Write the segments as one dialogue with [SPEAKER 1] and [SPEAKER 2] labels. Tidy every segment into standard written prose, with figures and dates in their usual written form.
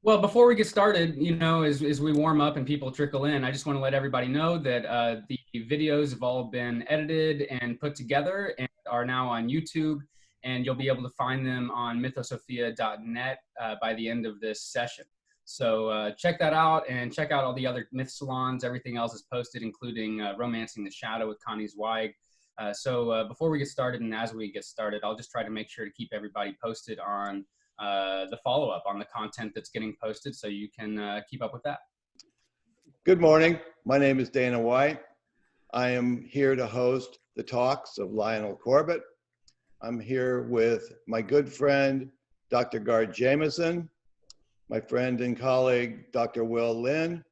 [SPEAKER 1] Well, before we get started, as we warm up and people trickle in, I just want to let everybody know that the videos have all been edited and put together and are now on YouTube, and you'll be able to find them on mythosophia.net by the end of this session. So check that out and check out all the other myth salons. Everything else is posted, including Romancing the Shadow with Connie Zweig. So before we get started and as we get started, I'll just try to make sure to keep everybody posted on the follow-up on the content that's getting posted so you can keep up with that.
[SPEAKER 2] Good morning. My name is Dana White. I am here to host the talks of Lionel Corbett. I'm here with my good friend, Dr. Gard Jameson, my friend and colleague, Dr. Linn,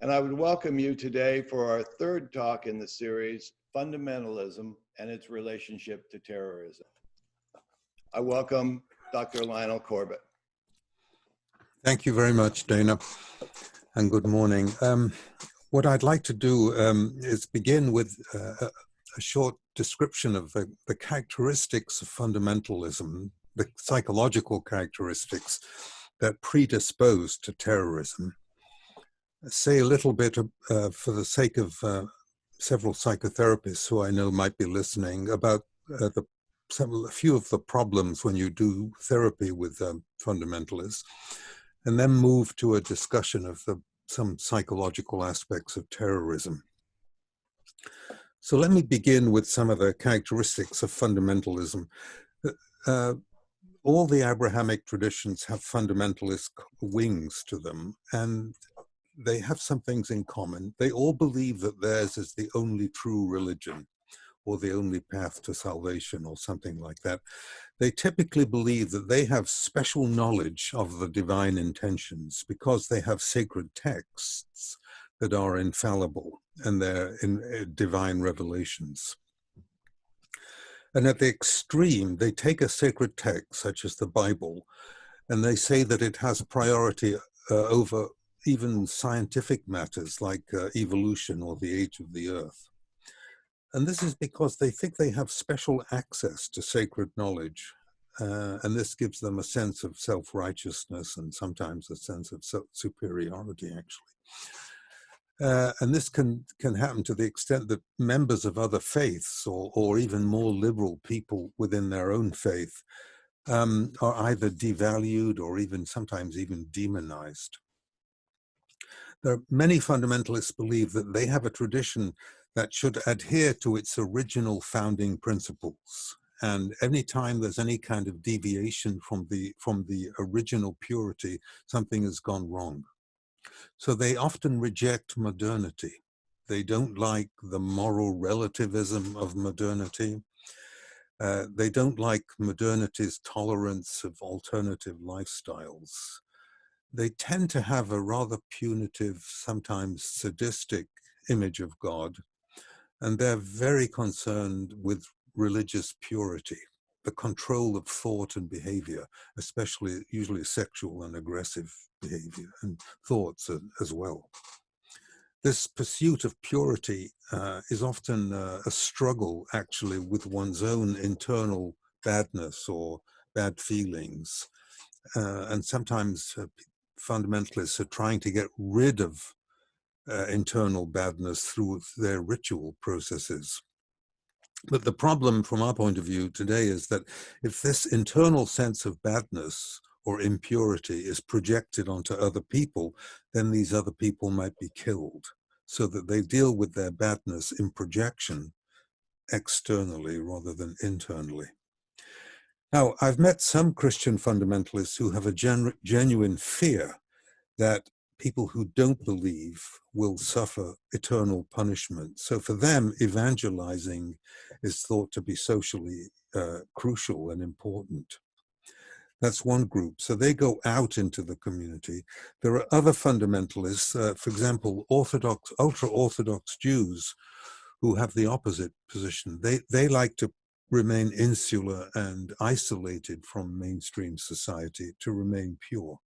[SPEAKER 2] and I would welcome you today for our third talk in the series, Fundamentalism and its Relationship to Terrorism. I welcome Dr. Lionel Corbett.
[SPEAKER 3] Thank you very much, Dana, and good morning. What I'd like to do is begin with a short description of the characteristics of fundamentalism, the psychological characteristics that predispose to terrorism. Say a little bit for the sake of several psychotherapists who I know might be listening about a few of the problems when you do therapy with fundamentalists, and then move to a discussion of some psychological aspects of terrorism. So let me begin with some of the characteristics of fundamentalism. All the Abrahamic traditions have fundamentalist wings to them, and they have some things in common. They all believe that theirs is the only true religion, or the only path to salvation, or something like that. They typically believe that they have special knowledge of the divine intentions because they have sacred texts that are infallible and they're in divine revelations. And at the extreme, they take a sacred text, such as the Bible, and they say that it has priority over even scientific matters like evolution or the age of the earth. And this is because they think they have special access to sacred knowledge. And this gives them a sense of self-righteousness and sometimes a sense of superiority, actually. And this can happen to the extent that members of other faiths or even more liberal people within their own faith are either devalued or sometimes even demonized. There are many fundamentalists believe that they have a tradition that should adhere to its original founding principles. And any time there's any kind of deviation from the original purity, something has gone wrong. So they often reject modernity. They don't like the moral relativism of modernity. They don't like modernity's tolerance of alternative lifestyles. They tend to have a rather punitive, sometimes sadistic image of God, and they're very concerned with religious purity, the control of thought and behavior, especially usually sexual and aggressive behavior and thoughts as well. This pursuit of purity is often a struggle, actually, with one's own internal badness or bad feelings. And sometimes fundamentalists are trying to get rid of internal badness through their ritual processes. But the problem from our point of view today is that if this internal sense of badness or impurity is projected onto other people, then these other people might be killed, so that they deal with their badness in projection externally rather than internally. Now, I've met some Christian fundamentalists who have a genuine fear that people who don't believe will suffer eternal punishment. So for them, evangelizing is thought to be socially crucial and important. That's one group. So they go out into the community. There are other fundamentalists, for example, ultra-Orthodox Jews who have the opposite position. They like to remain insular and isolated from mainstream society to remain pure.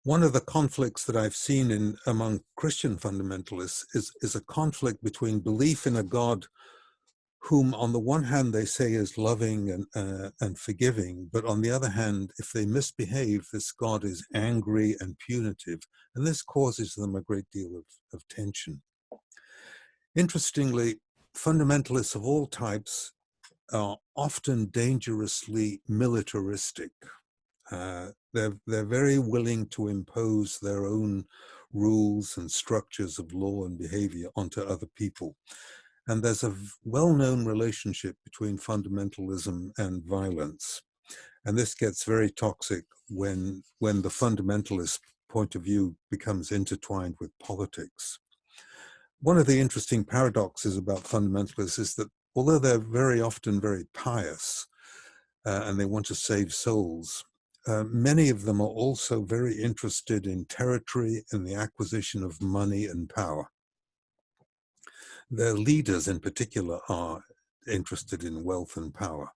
[SPEAKER 3] One of the conflicts that I've seen among Christian fundamentalists is a conflict between belief in a God whom on the one hand they say is loving and forgiving, but on the other hand, if they misbehave, this God is angry and punitive, and this causes them a great deal of tension. Interestingly, fundamentalists of all types are often dangerously militaristic. They're very willing to impose their own rules and structures of law and behavior onto other people. And there's a well-known relationship between fundamentalism and violence. And this gets very toxic when the fundamentalist point of view becomes intertwined with politics. One of the interesting paradoxes about fundamentalists is that although they're very often very pious and they want to save souls, many of them are also very interested in territory and the acquisition of money and power. Their leaders in particular are interested in wealth and power.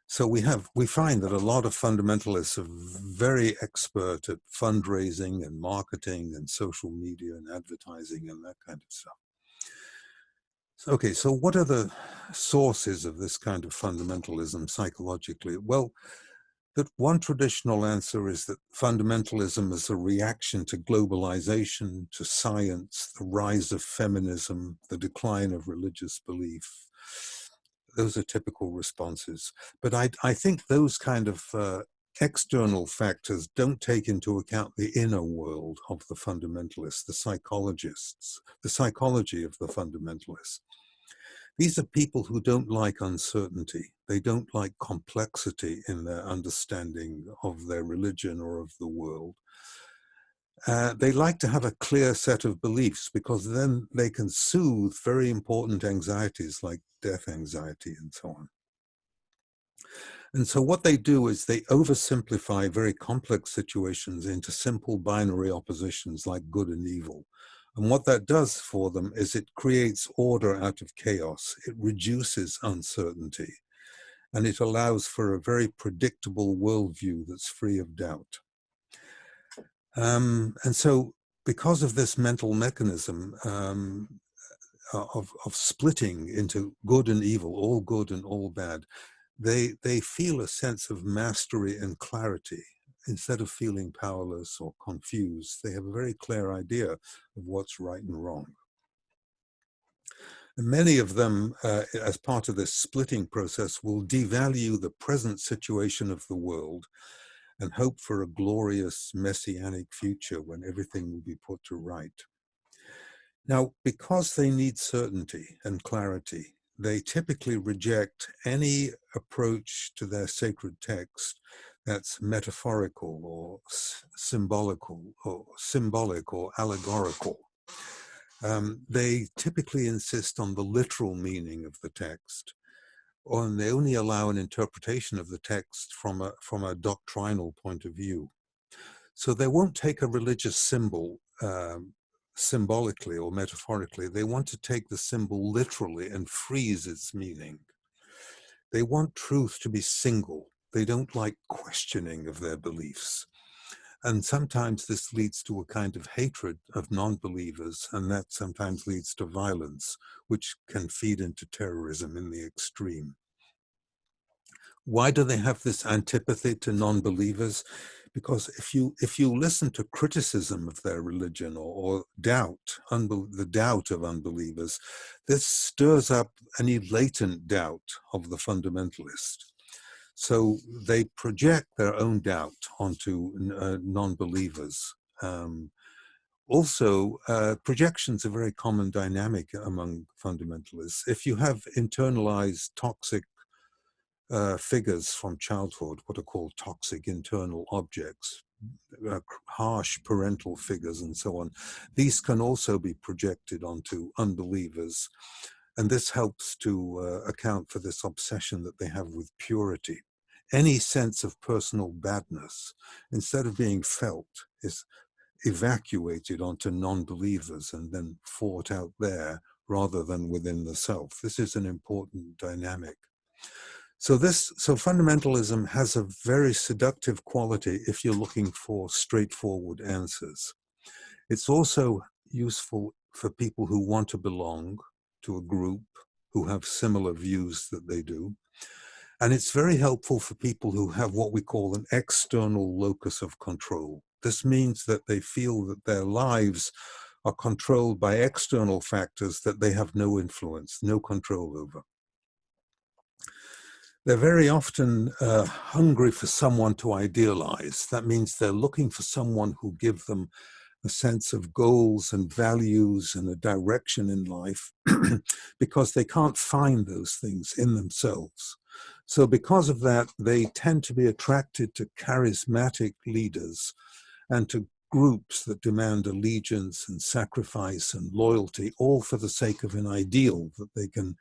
[SPEAKER 3] So we find that a lot of fundamentalists are very expert at fundraising and marketing and social media and advertising and that kind of stuff. Okay, so what are the sources of this kind of fundamentalism psychologically? Well, that one traditional answer is that fundamentalism is a reaction to globalization, to science, the rise of feminism, the decline of religious belief. Those are typical responses. But I think those kind of external factors don't take into account the inner world of the fundamentalists, the psychologists, the psychology of the fundamentalists. These are people who don't like uncertainty. They don't like complexity in their understanding of their religion or of the world. They like to have a clear set of beliefs because then they can soothe very important anxieties like death anxiety and so on. And so what they do is they oversimplify very complex situations into simple binary oppositions like good and evil. And what that does for them is it creates order out of chaos. It reduces uncertainty. And it allows for a very predictable worldview that's free of doubt. And so because of this mental mechanism of splitting into good and evil, all good and all bad, they feel a sense of mastery and clarity. Instead of feeling powerless or confused, they have a very clear idea of what's right and wrong. And many of them, as part of this splitting process, will devalue the present situation of the world and hope for a glorious messianic future when everything will be put to right. Now, because they need certainty and clarity, they typically reject any approach to their sacred text that's metaphorical or symbolic or allegorical. They typically insist on the literal meaning of the text, and they only allow an interpretation of the text from a doctrinal point of view. So they won't take a religious symbol symbolically or metaphorically. They want to take the symbol literally and freeze its meaning. They want truth to be single. They don't like questioning of their beliefs. And sometimes this leads to a kind of hatred of non-believers, and that sometimes leads to violence, which can feed into terrorism in the extreme. Why do they have this antipathy to non-believers? Because if you listen to criticism of their religion or doubt, the doubt of unbelievers, this stirs up any latent doubt of the fundamentalist. So they project their own doubt onto non-believers. Also, projections are a very common dynamic among fundamentalists. If you have internalized toxic figures from childhood, what are called toxic internal objects, harsh parental figures and so on, these can also be projected onto unbelievers. And this helps to account for this obsession that they have with purity. Any sense of personal badness, instead of being felt, is evacuated onto non-believers and then fought out there rather than within the self. This is an important dynamic. So fundamentalism has a very seductive quality if you're looking for straightforward answers. It's also useful for people who want to belong to a group, who have similar views that they do. And it's very helpful for people who have what we call an external locus of control. This means that they feel that their lives are controlled by external factors that they have no influence, no control over. They're very often hungry for someone to idealize. That means they're looking for someone who give them a sense of goals and values and a direction in life because they can't find those things in themselves. So because of that, they tend to be attracted to charismatic leaders and to groups that demand allegiance and sacrifice and loyalty, all for the sake of an ideal that they can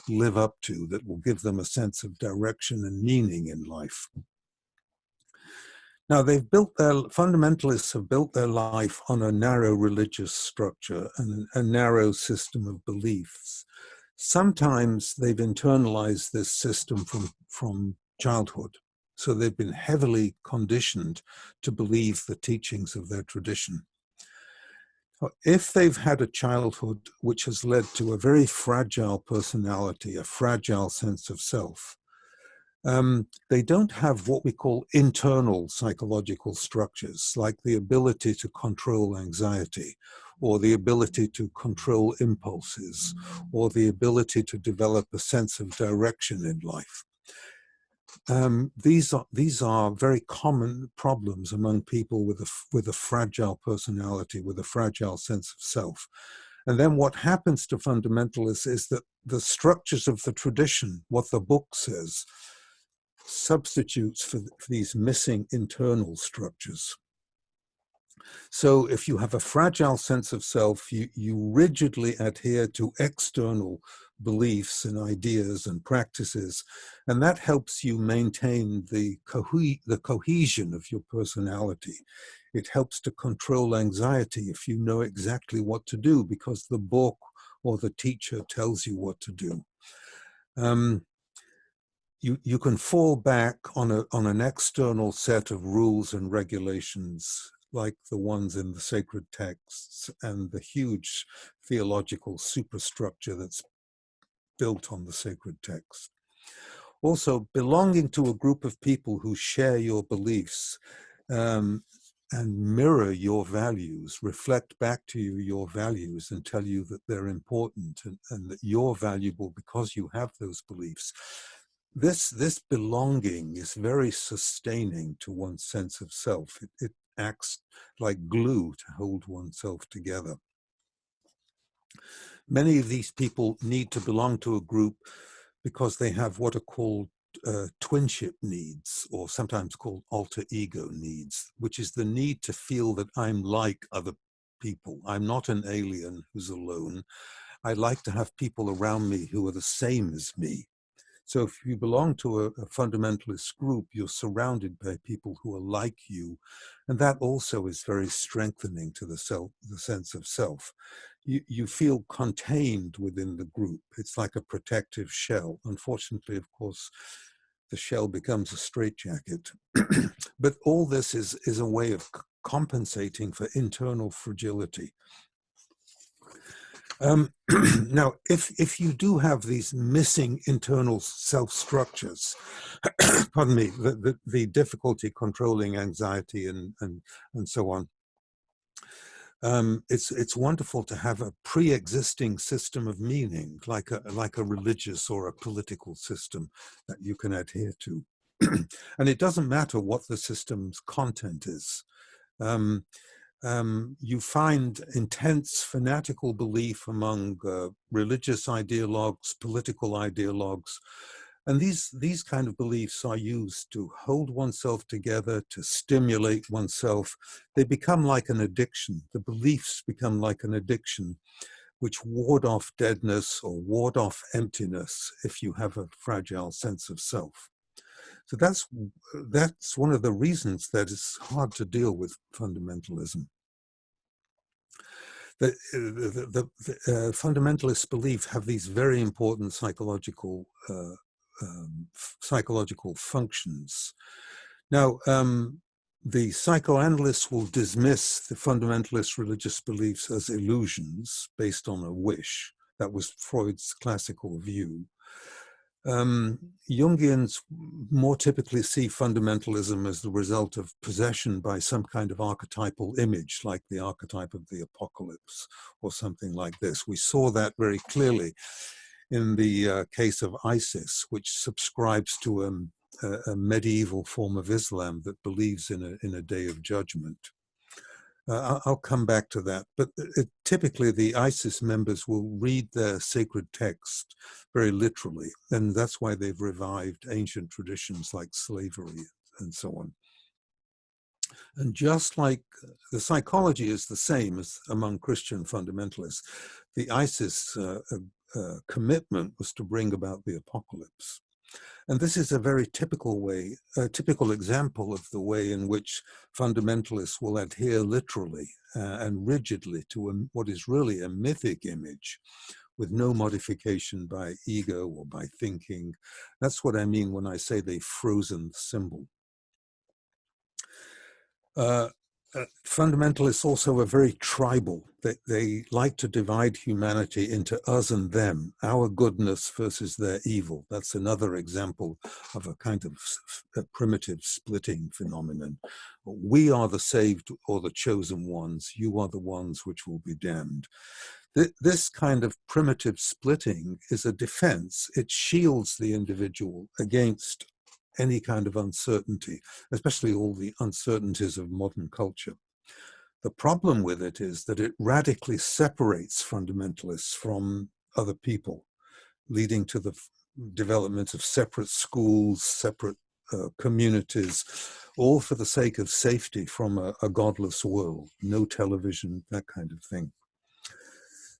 [SPEAKER 3] live up to, that will give them a sense of direction and meaning in life. Now, fundamentalists have built their life on a narrow religious structure and a narrow system of beliefs. Sometimes they've internalized this system from childhood. So they've been heavily conditioned to believe the teachings of their tradition. If they've had a childhood which has led to a very fragile personality, a fragile sense of self, they don't have what we call internal psychological structures, like the ability to control anxiety, or the ability to control impulses, or the ability to develop a sense of direction in life. These are very common problems among people with a fragile personality, with a fragile sense of self. And then what happens to fundamentalists is that the structures of the tradition, what the book says, substitutes for these missing internal structures. So if you have a fragile sense of self, you rigidly adhere to external beliefs and ideas and practices, and that helps you maintain the cohesion of your personality. It helps to control anxiety if you know exactly what to do because the book or the teacher tells you what to do. You can fall back on an external set of rules and regulations like the ones in the sacred texts and the huge theological superstructure that's built on the sacred text. Also, belonging to a group of people who share your beliefs and mirror your values, reflect back to you your values and tell you that they're important and that you're valuable because you have those beliefs. This belonging is very sustaining to one's sense of self. It acts like glue to hold oneself together. Many of these people need to belong to a group because they have what are called twinship needs, or sometimes called alter ego needs, which is the need to feel that I'm like other people. I'm not an alien who's alone. I like to have people around me who are the same as me. So if you belong to a fundamentalist group, you're surrounded by people who are like you. And that also is very strengthening to the sense of self. You feel contained within the group. It's like a protective shell. Unfortunately, of course, the shell becomes a straitjacket. But all this is a way of compensating for internal fragility. Now, if you do have these missing internal self-structures, pardon me, the difficulty controlling anxiety and so on, it's wonderful to have a pre-existing system of meaning, like a religious or a political system that you can adhere to. And it doesn't matter what the system's content is. You find intense fanatical belief among religious ideologues, political ideologues, and these kind of beliefs are used to hold oneself together, to stimulate oneself. They become like an addiction. The beliefs become like an addiction, which ward off deadness or ward off emptiness if you have a fragile sense of self. So that's one of the reasons that it's hard to deal with fundamentalism. The fundamentalists believe have these very important psychological functions. Now, the psychoanalysts will dismiss the fundamentalist religious beliefs as illusions based on a wish, That was Freud's classical view. Jungians more typically see fundamentalism as the result of possession by some kind of archetypal image, like the archetype of the apocalypse or something like this. We saw that very clearly in the case of ISIS, which subscribes to a medieval form of Islam that believes in a day of judgment. I'll come back to that, but typically the ISIS members will read their sacred text very literally, and that's why they've revived ancient traditions like slavery and so on. And just like the psychology is the same as among Christian fundamentalists, the ISIS commitment was to bring about the apocalypse. And this is a very typical example of the way in which fundamentalists will adhere literally and rigidly to what is really a mythic image with no modification by ego or by thinking. That's what I mean when I say they've frozen the symbol. Fundamentalists also are very tribal. They like to divide humanity into us and them, our goodness versus their evil. That's another example of a kind of a primitive splitting phenomenon. We are the saved or the chosen ones. You are the ones which will be damned. This kind of primitive splitting is a defense. It shields the individual against any kind of uncertainty, especially all the uncertainties of modern culture. The problem with it is that it radically separates fundamentalists from other people, leading to the development of separate schools, separate communities, all for the sake of safety from a godless world, no television, that kind of thing.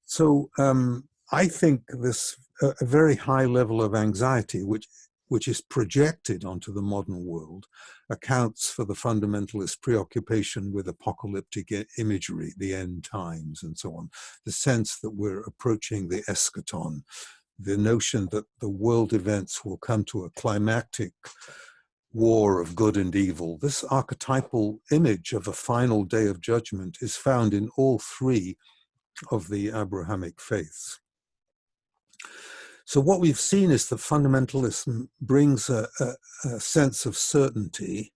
[SPEAKER 3] So I think this a very high level of anxiety, which is projected onto the modern world, accounts for the fundamentalist preoccupation with apocalyptic imagery, the end times, and so on. The sense that we're approaching the eschaton, the notion that the world events will come to a climactic war of good and evil. This archetypal image of a final day of judgment is found in all three of the Abrahamic faiths. So what we've seen is that fundamentalism brings a sense of certainty,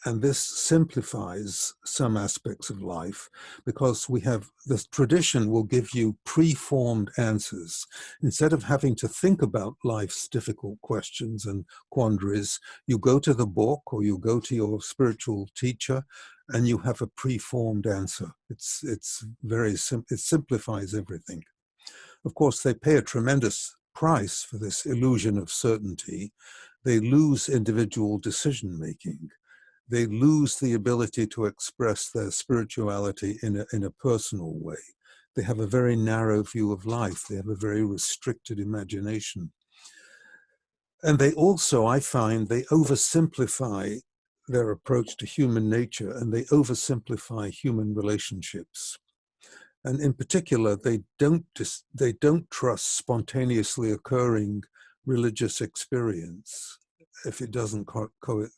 [SPEAKER 3] and this simplifies some aspects of life because we have, the tradition will give you preformed answers. Instead of having to think about life's difficult questions and quandaries, you go to the book or you go to your spiritual teacher and you have a preformed answer. It's very simple, it simplifies everything. Of course, they pay a tremendous price for this illusion of certainty. They lose individual decision-making. They lose the ability to express their spirituality in a personal way. They have a very narrow view of life. They have a very restricted imagination. And they also, I find, they oversimplify their approach to human nature, and they oversimplify human relationships. And in particular, they don't trust spontaneously occurring religious experience if it doesn't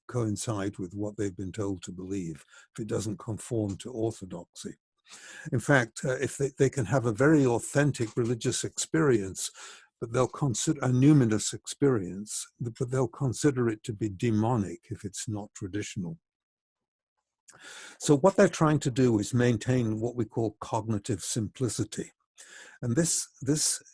[SPEAKER 3] coincide with what they've been told to believe, if it doesn't conform to orthodoxy. In fact, if they can have a very authentic religious experience, but they'll consider a numinous experience, but they'll consider it to be demonic if it's not traditional. So what they're trying to do is maintain what we call cognitive simplicity. And this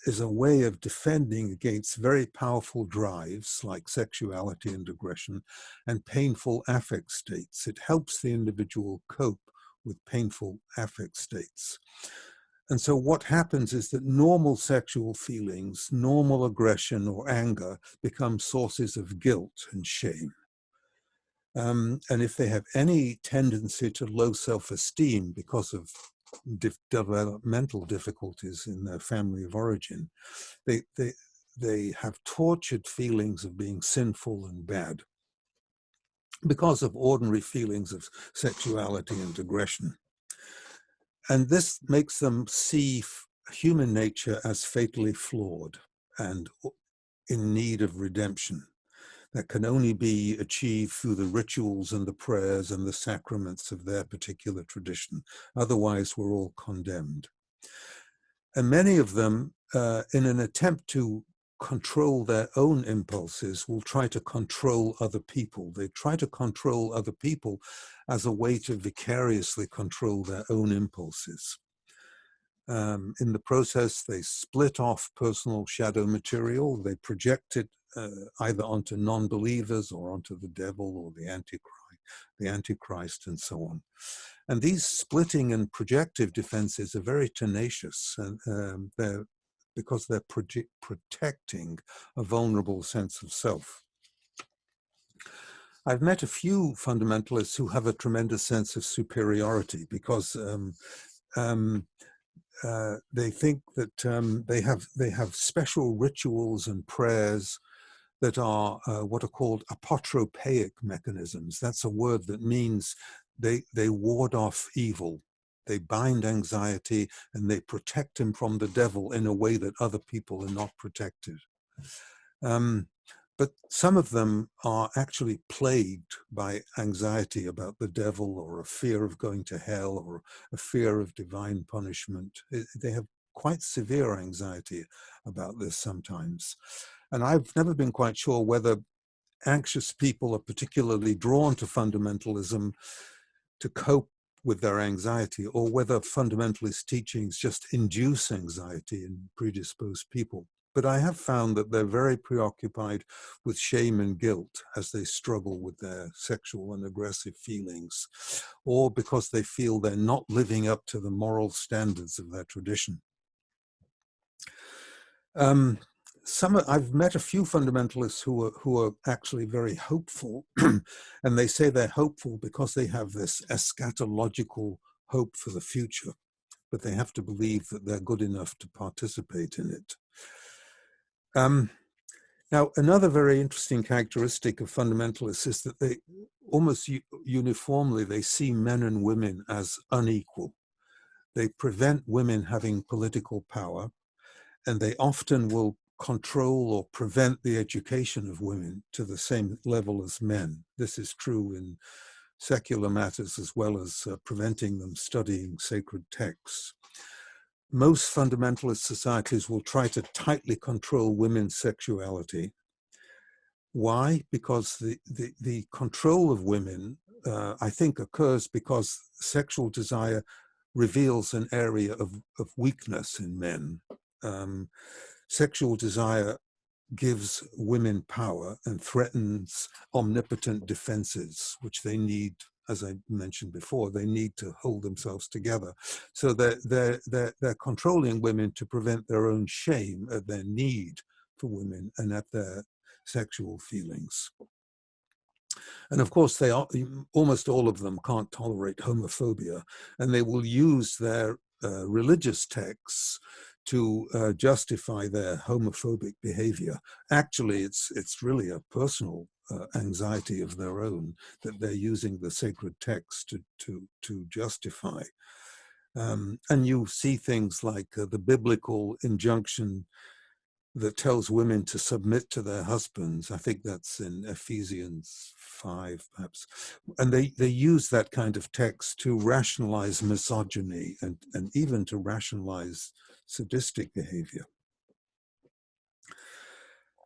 [SPEAKER 3] is a way of defending against very powerful drives like sexuality and aggression and painful affect states. It helps the individual cope with painful affect states. And so what happens is that normal sexual feelings, normal aggression or anger become sources of guilt and shame. And if they have any tendency to low self-esteem because of developmental difficulties in their family of origin, they have tortured feelings of being sinful and bad because of ordinary feelings of sexuality and aggression. And this makes them see human nature as fatally flawed and in need of redemption. That can only be achieved through the rituals and the prayers and the sacraments of their particular tradition. Otherwise, we're all condemned. And many of them in an attempt to control their own impulses, will try to control other people. They try to control other people as a way to vicariously control their own impulses. In the process, they split off personal shadow material. They project it either onto non-believers or onto the devil or the Antichrist, and so on. And these splitting and projective defenses are very tenacious, and because they're protecting a vulnerable sense of self. I've met a few fundamentalists who have a tremendous sense of superiority because they think that they have special rituals and prayers that are what are called apotropaic mechanisms. That's a word that means they ward off evil. They bind anxiety and they protect him from the devil in a way that other people are not protected. But some of them are actually plagued by anxiety about the devil, or a fear of going to hell, or a fear of divine punishment. They have quite severe anxiety about this sometimes. And I've never been quite sure whether anxious people are particularly drawn to fundamentalism to cope with their anxiety, or whether fundamentalist teachings just induce anxiety in predisposed people. But I have found that they're very preoccupied with shame and guilt as they struggle with their sexual and aggressive feelings, or because they feel they're not living up to the moral standards of their tradition. I've met a few fundamentalists who are actually very hopeful, and they say they're hopeful because they have this eschatological hope for the future, but they have to believe that they're good enough to participate in it. Now, another very interesting characteristic of fundamentalists is that they almost uniformly, they see men and women as unequal. They prevent women having political power, and they often will control or prevent the education of women to the same level as men. This is true in secular matters as well as preventing them studying sacred texts. Most fundamentalist societies will try to tightly control women's sexuality. Why? Because the control of women, I think, occurs because sexual desire reveals an area of weakness in men. Sexual desire gives women power and threatens omnipotent defenses, which they need, as I mentioned before, they need to hold themselves together. So they're controlling women to prevent their own shame at their need for women and at their sexual feelings. And of course, almost all of them can't tolerate homophobia, and they will use their religious texts to justify their homophobic behavior. Actually, it's really a personal anxiety of their own that they're using the sacred text to justify. And you see things like the biblical injunction that tells women to submit to their husbands. I think that's in Ephesians 5, perhaps. And they use that kind of text to rationalize misogyny and even to rationalize sadistic behavior.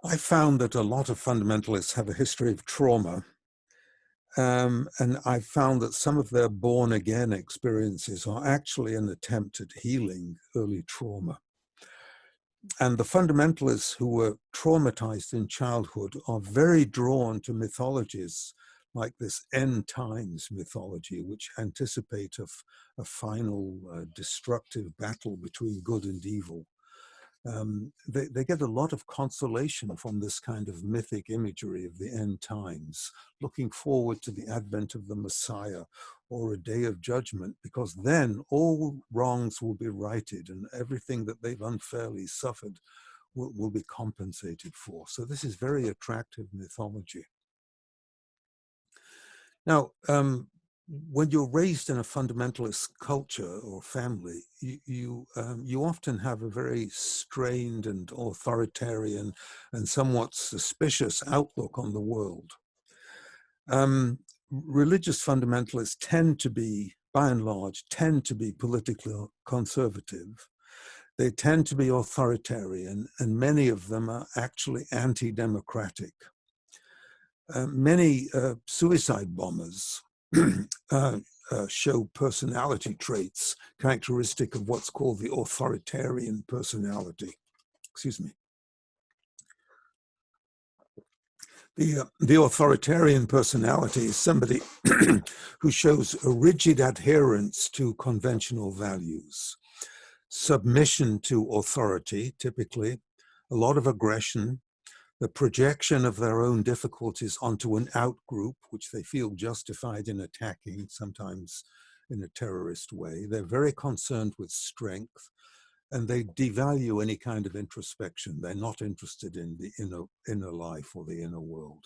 [SPEAKER 3] I found that a lot of fundamentalists have a history of trauma. And I found that some of their born-again experiences are actually an attempt at healing early trauma. And the fundamentalists who were traumatized in childhood are very drawn to mythologies like this end times mythology, which anticipate a final destructive battle between good and evil. They get a lot of consolation from this kind of mythic imagery of the end times, looking forward to the advent of the Messiah or a day of judgment, because then all wrongs will be righted and everything that they've unfairly suffered will be compensated for. So this is very attractive mythology. Now, when you're raised in a fundamentalist culture or family, you often have a very strained and authoritarian and somewhat suspicious outlook on the world. Religious fundamentalists tend to be, by and large, politically conservative. They tend to be authoritarian, and many of them are actually anti-democratic. Many suicide bombers show personality traits characteristic of what's called the authoritarian personality. Excuse me. The authoritarian personality is somebody who shows a rigid adherence to conventional values, submission to authority, typically, a lot of aggression, the projection of their own difficulties onto an out-group, which they feel justified in attacking, sometimes in a terrorist way. They're very concerned with strength, and they devalue any kind of introspection. They're not interested in the inner life or the inner world.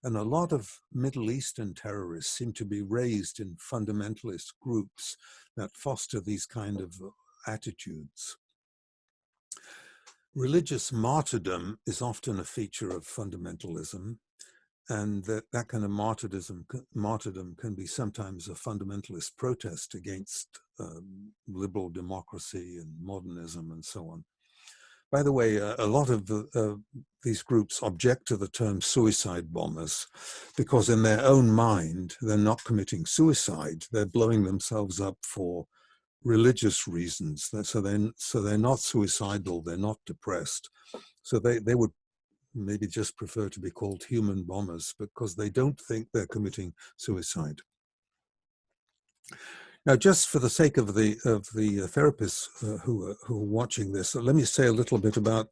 [SPEAKER 3] And a lot of Middle Eastern terrorists seem to be raised in fundamentalist groups that foster these kind of attitudes. Religious martyrdom is often a feature of fundamentalism, and that kind of martyrdom can be sometimes a fundamentalist protest against liberal democracy and modernism and so on. By the way, a lot of these groups object to the term suicide bombers because in their own mind, they're not committing suicide. They're blowing themselves up for religious reasons. So they're not suicidal, they're not depressed. So they would maybe just prefer to be called human bombers because they don't think they're committing suicide. Now, just for the sake of the therapists who are watching this, let me say a little bit about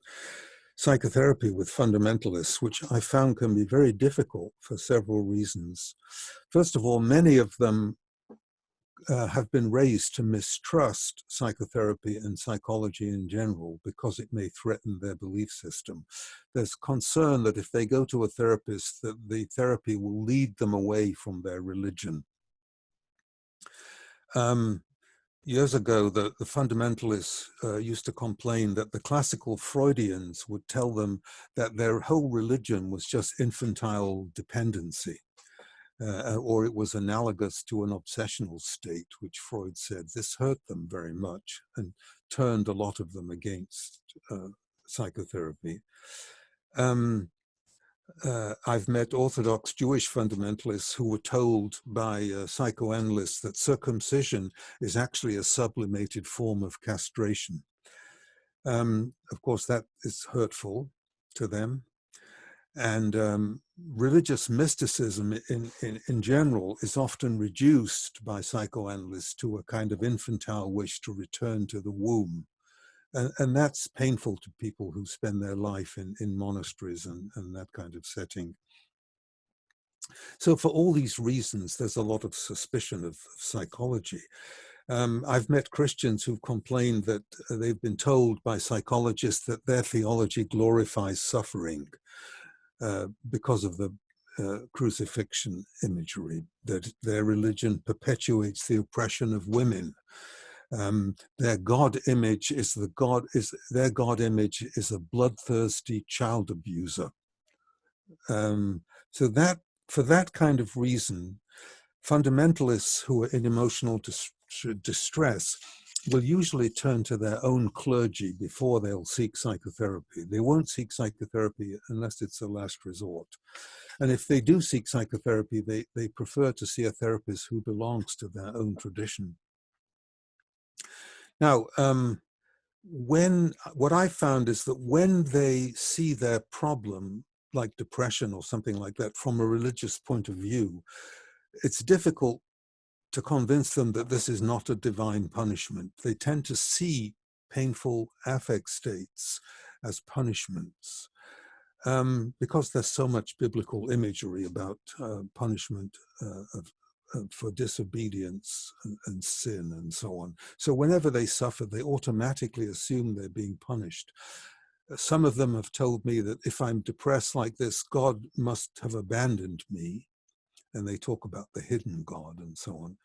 [SPEAKER 3] psychotherapy with fundamentalists, which I found can be very difficult for several reasons. First of all, many of them have been raised to mistrust psychotherapy and psychology in general because it may threaten their belief system. There's concern that if they go to a therapist, that the therapy will lead them away from their religion. Years ago, the fundamentalists used to complain that the classical Freudians would tell them that their whole religion was just infantile dependency. Or it was analogous to an obsessional state, which Freud said this hurt them very much and turned a lot of them against psychotherapy. I've met Orthodox Jewish fundamentalists who were told by psychoanalysts that circumcision is actually a sublimated form of castration. Of course, that is hurtful to them. And religious mysticism in general is often reduced by psychoanalysts to a kind of infantile wish to return to the womb. And that's painful to people who spend their life in monasteries and that kind of setting. So for all these reasons, there's a lot of suspicion of psychology. I've met Christians who've complained that they've been told by psychologists that their theology glorifies suffering. Because of the crucifixion imagery, that their religion perpetuates the oppression of women. Their God image is their God image is a bloodthirsty child abuser. So that for that kind of reason, fundamentalists who are in emotional distress will usually turn to their own clergy before they'll seek psychotherapy. They won't seek psychotherapy unless it's a last resort. And if they do seek psychotherapy, they prefer to see a therapist who belongs to their own tradition. Now, what I found is that when they see their problem, like depression or something like that, from a religious point of view, it's difficult to convince them that this is not a divine punishment. They tend to see painful affect states as punishments because there's so much biblical imagery about punishment for disobedience and sin and so on. So whenever they suffer, they automatically assume they're being punished. Some of them have told me that if I'm depressed like this, God must have abandoned me. And they talk about the hidden God and so on,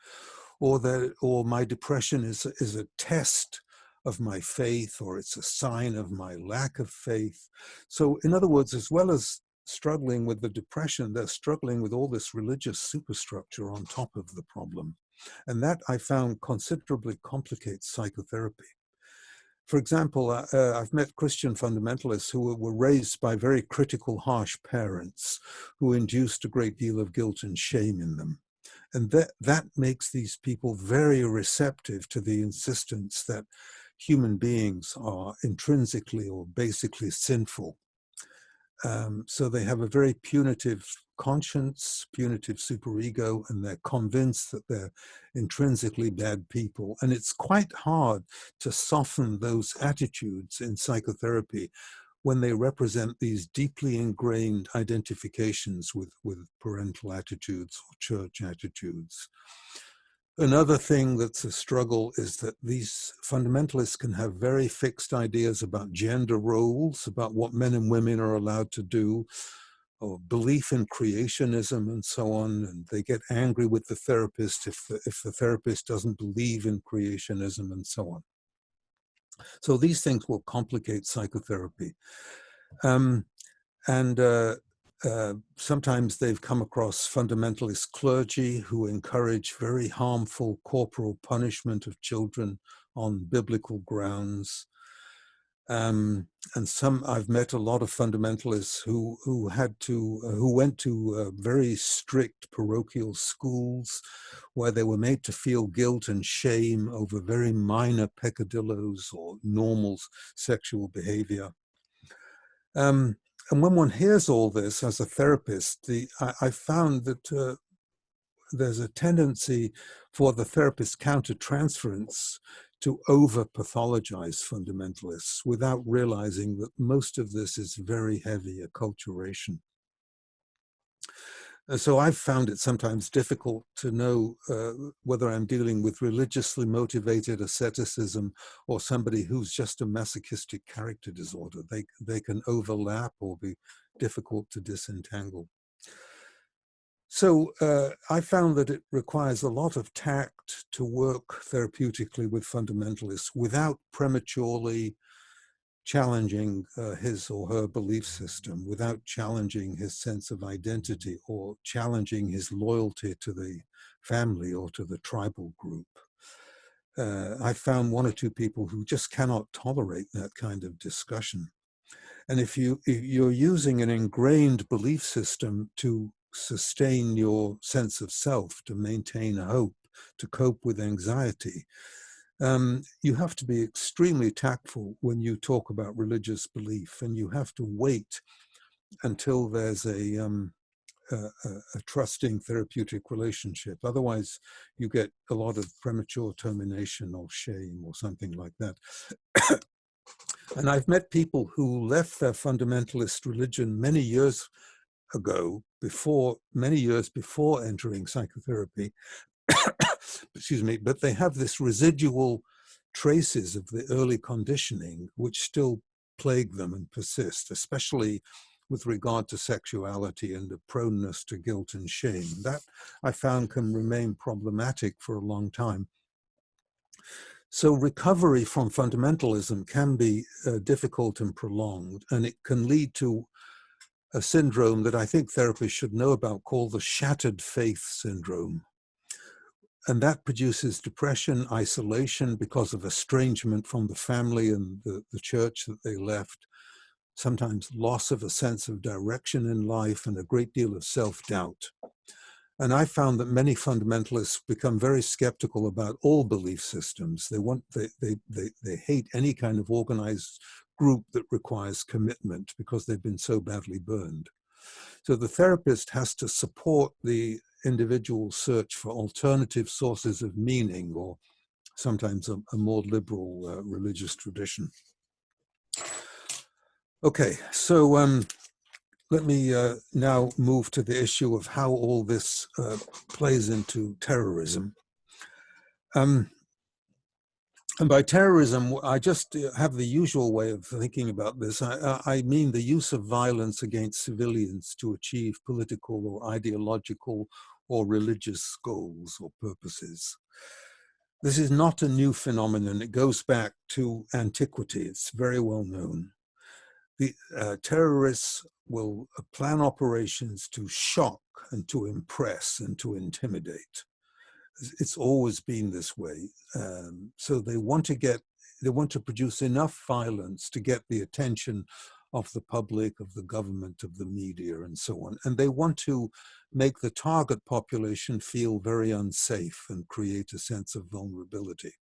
[SPEAKER 3] or my depression is a test of my faith, or it's a sign of my lack of faith. So in other words, as well as struggling with the depression, they're struggling with all this religious superstructure on top of the problem. And that I found considerably complicates psychotherapy. For example, I've met Christian fundamentalists who were raised by very critical, harsh parents who induced a great deal of guilt and shame in them. And that makes these people very receptive to the insistence that human beings are intrinsically or basically sinful. So they have a very punitive conscience, punitive superego, and they're convinced that they're intrinsically bad people. And it's quite hard to soften those attitudes in psychotherapy when they represent these deeply ingrained identifications with parental attitudes or church attitudes. Another thing that's a struggle is that these fundamentalists can have very fixed ideas about gender roles, about what men and women are allowed to do, or belief in creationism and so on. And they get angry with the therapist if the therapist doesn't believe in creationism and so on. So these things will complicate psychotherapy. Sometimes they've come across fundamentalist clergy who encourage very harmful corporal punishment of children on biblical grounds. And I've met a lot of fundamentalists who went to very strict parochial schools where they were made to feel guilt and shame over very minor peccadillos or normal sexual behavior. And when one hears all this as a therapist, I found that there's a tendency for the therapist countertransference to over-pathologize fundamentalists without realizing that most of this is very heavy acculturation. So I've found it sometimes difficult to know whether I'm dealing with religiously motivated asceticism or somebody who's just a masochistic character disorder. They can overlap or be difficult to disentangle. So I found that it requires a lot of tact to work therapeutically with fundamentalists without prematurely challenging his or her belief system, without challenging his sense of identity or challenging his loyalty to the family or to the tribal group. I found one or two people who just cannot tolerate that kind of discussion. And if you're using an ingrained belief system to sustain your sense of self, to maintain hope, to cope with anxiety, you have to be extremely tactful when you talk about religious belief, and you have to wait until there's a trusting therapeutic relationship. Otherwise, you get a lot of premature termination or shame or something like that. And I've met people who left their fundamentalist religion many years ago, many years before entering psychotherapy, excuse me, but they have this residual traces of the early conditioning which still plague them and persist, especially with regard to sexuality and the proneness to guilt and shame. That I found can remain problematic for a long time. So recovery from fundamentalism can be difficult and prolonged, and it can lead to a syndrome that I think therapists should know about called the shattered faith syndrome. And that produces depression, isolation because of estrangement from the family and the church that they left, sometimes loss of a sense of direction in life and a great deal of self-doubt. And I found that many fundamentalists become very skeptical about all belief systems. They hate any kind of organized group that requires commitment because they've been so badly burned. So the therapist has to support the individual search for alternative sources of meaning, or sometimes a more liberal religious tradition. Okay, so let me now move to the issue of how all this plays into terrorism. And by terrorism, I just have the usual way of thinking about this. I mean the use of violence against civilians to achieve political or ideological or religious goals or purposes. This is not a new phenomenon. It goes back to antiquity. It's very well known. The terrorists will plan operations to shock and to impress and to intimidate. It's always been this way. So they want to get they want to produce enough violence to get the attention of the public, of the government, of the media, and so on. And they want to make the target population feel very unsafe and create a sense of vulnerability.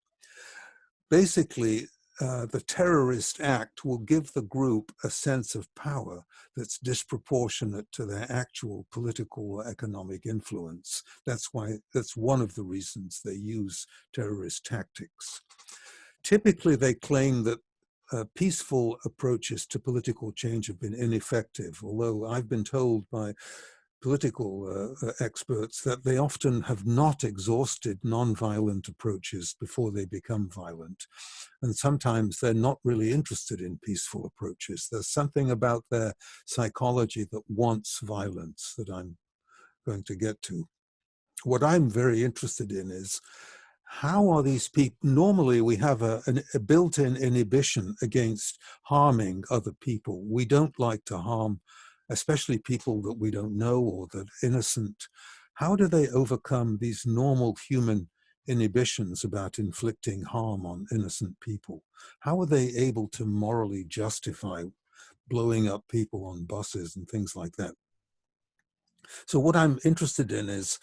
[SPEAKER 3] Basically, the terrorist act will give the group a sense of power that's disproportionate to their actual political or economic influence. That's one of the reasons they use terrorist tactics. Typically, they claim that peaceful approaches to political change have been ineffective, although I've been told by political experts that they often have not exhausted non-violent approaches before they become violent. And sometimes they're not really interested in peaceful approaches. There's something about their psychology that wants violence that I'm going to get to. What I'm very interested in is, how are these people? Normally, we have a built-in inhibition against harming other people. We don't like to harm, especially people that we don't know or that are innocent. How do they overcome these normal human inhibitions about inflicting harm on innocent people? How are they able to morally justify blowing up people on buses and things like that? So what I'm interested in is,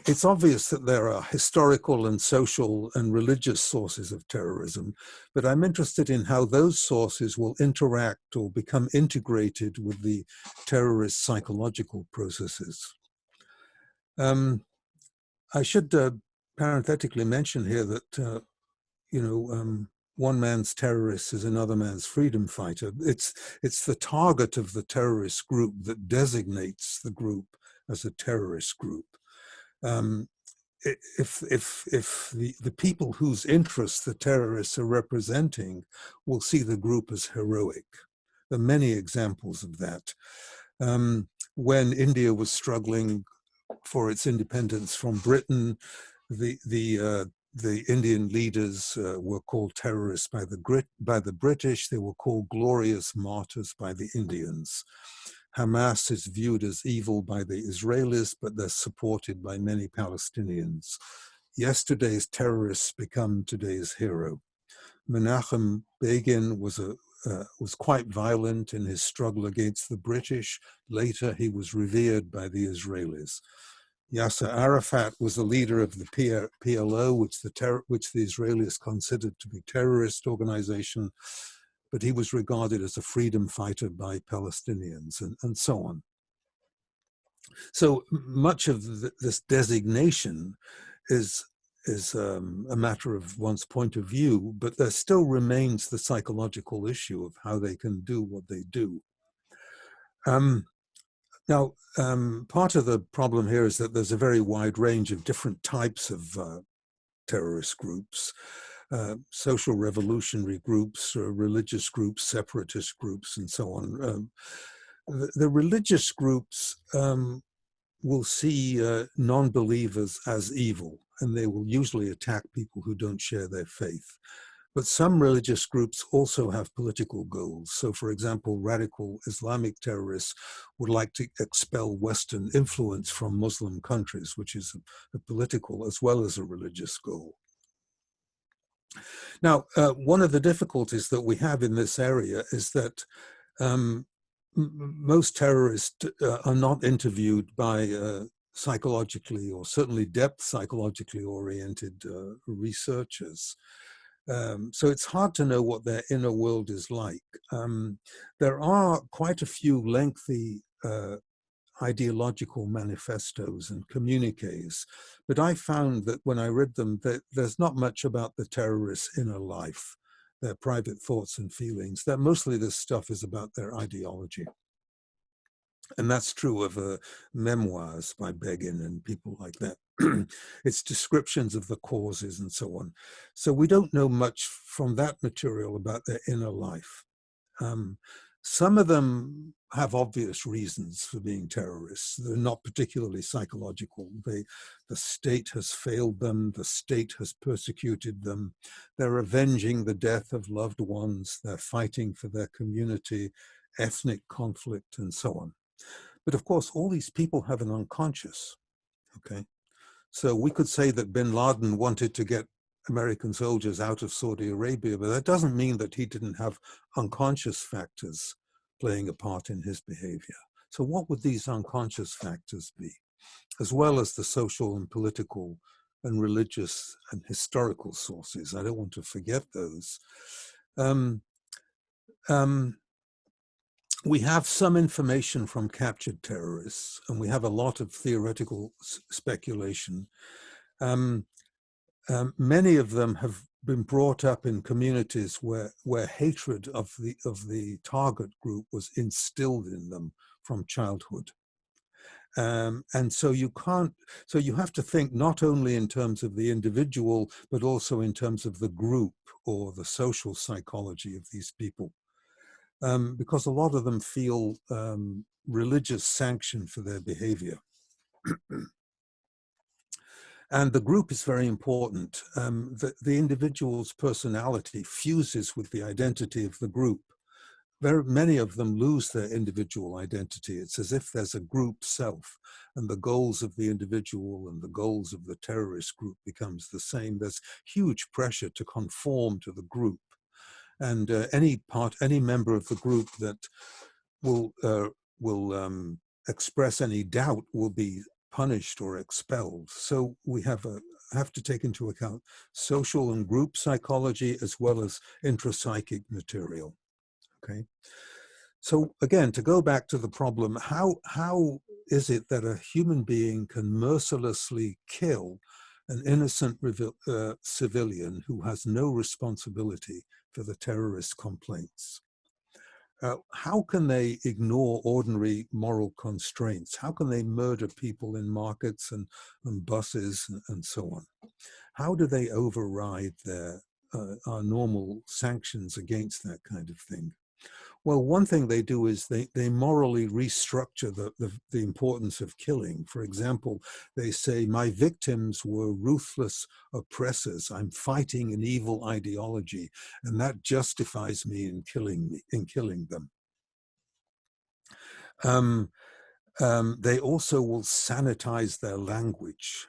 [SPEAKER 3] it's obvious that there are historical and social and religious sources of terrorism, but I'm interested in how those sources will interact or become integrated with the terrorist psychological processes. I should parenthetically mention here that, one man's terrorist is another man's freedom fighter. It's the target of the terrorist group that designates the group as a terrorist group. If the people whose interests the terrorists are representing will see the group as heroic. There are many examples of that. When India was struggling for its independence from Britain, the Indian leaders were called terrorists by the British. They were called glorious martyrs by the Indians. Hamas is viewed as evil by the Israelis, but they're supported by many Palestinians. Yesterday's terrorists become today's hero. Menachem Begin was quite violent in his struggle against the British. Later, he was revered by the Israelis. Yasser Arafat was the leader of the PLO, which the Israelis considered to be a terrorist organization, but he was regarded as a freedom fighter by Palestinians, and so on. So much of this designation is a matter of one's point of view, but there still remains the psychological issue of how they can do what they do. Now, part of the problem here is that there's a very wide range of different types of terrorist groups. Social revolutionary groups, religious groups, separatist groups, and so on. The religious groups will see non-believers as evil, and they will usually attack people who don't share their faith. But some religious groups also have political goals. So, for example, radical Islamic terrorists would like to expel Western influence from Muslim countries, which is a political as well as a religious goal. Now, one of the difficulties that we have in this area is that most terrorists are not interviewed by psychologically or certainly depth psychologically oriented researchers. So it's hard to know what their inner world is like. There are quite a few lengthy ideological manifestos and communiques, but I found that when I read them, that there's not much about the terrorists' inner life, their private thoughts and feelings. That mostly this stuff is about their ideology. And that's true of memoirs by Begin and people like that. It's descriptions of the causes and so on. So we don't know much from that material about their inner life. Some of them have obvious reasons for being terrorists. They're not particularly psychological. The state has failed them. The state has persecuted them. They're avenging the death of loved ones. They're fighting for their community, ethnic conflict, and so on. But of course, all these people have an unconscious, okay? So we could say that bin Laden wanted to get American soldiers out of Saudi Arabia, but that doesn't mean that he didn't have unconscious factors playing a part in his behavior. So what would these unconscious factors be, as well as the social and political and religious and historical sources? I don't want to forget those. We have some information from captured terrorists, and we have a lot of theoretical speculation. Many of them have been brought up in communities where hatred of the target group was instilled in them from childhood. And so you have to think not only in terms of the individual, but also in terms of the group or the social psychology of these people. Because a lot of them feel religious sanction for their behavior. And the group is very important. The individual's personality fuses with the identity of the group. Very many of them lose their individual identity. It's as if there's a group self, and the goals of the individual and the goals of the terrorist group becomes the same. There's huge pressure to conform to the group. And any member of the group that will express any doubt will be punished or expelled. So we have to take into account social and group psychology as well as intrapsychic material. Okay. So again, to go back to the problem, how is it that a human being can mercilessly kill an innocent civilian who has no responsibility for the terrorist complaints? How can they ignore ordinary moral constraints? How can they murder people in markets and buses and so on? How do they override our normal sanctions against that kind of thing? Well, one thing they do is they morally restructure the importance of killing. For example, they say, my victims were ruthless oppressors. I'm fighting an evil ideology, and that justifies me in killing them. They also will sanitize their language.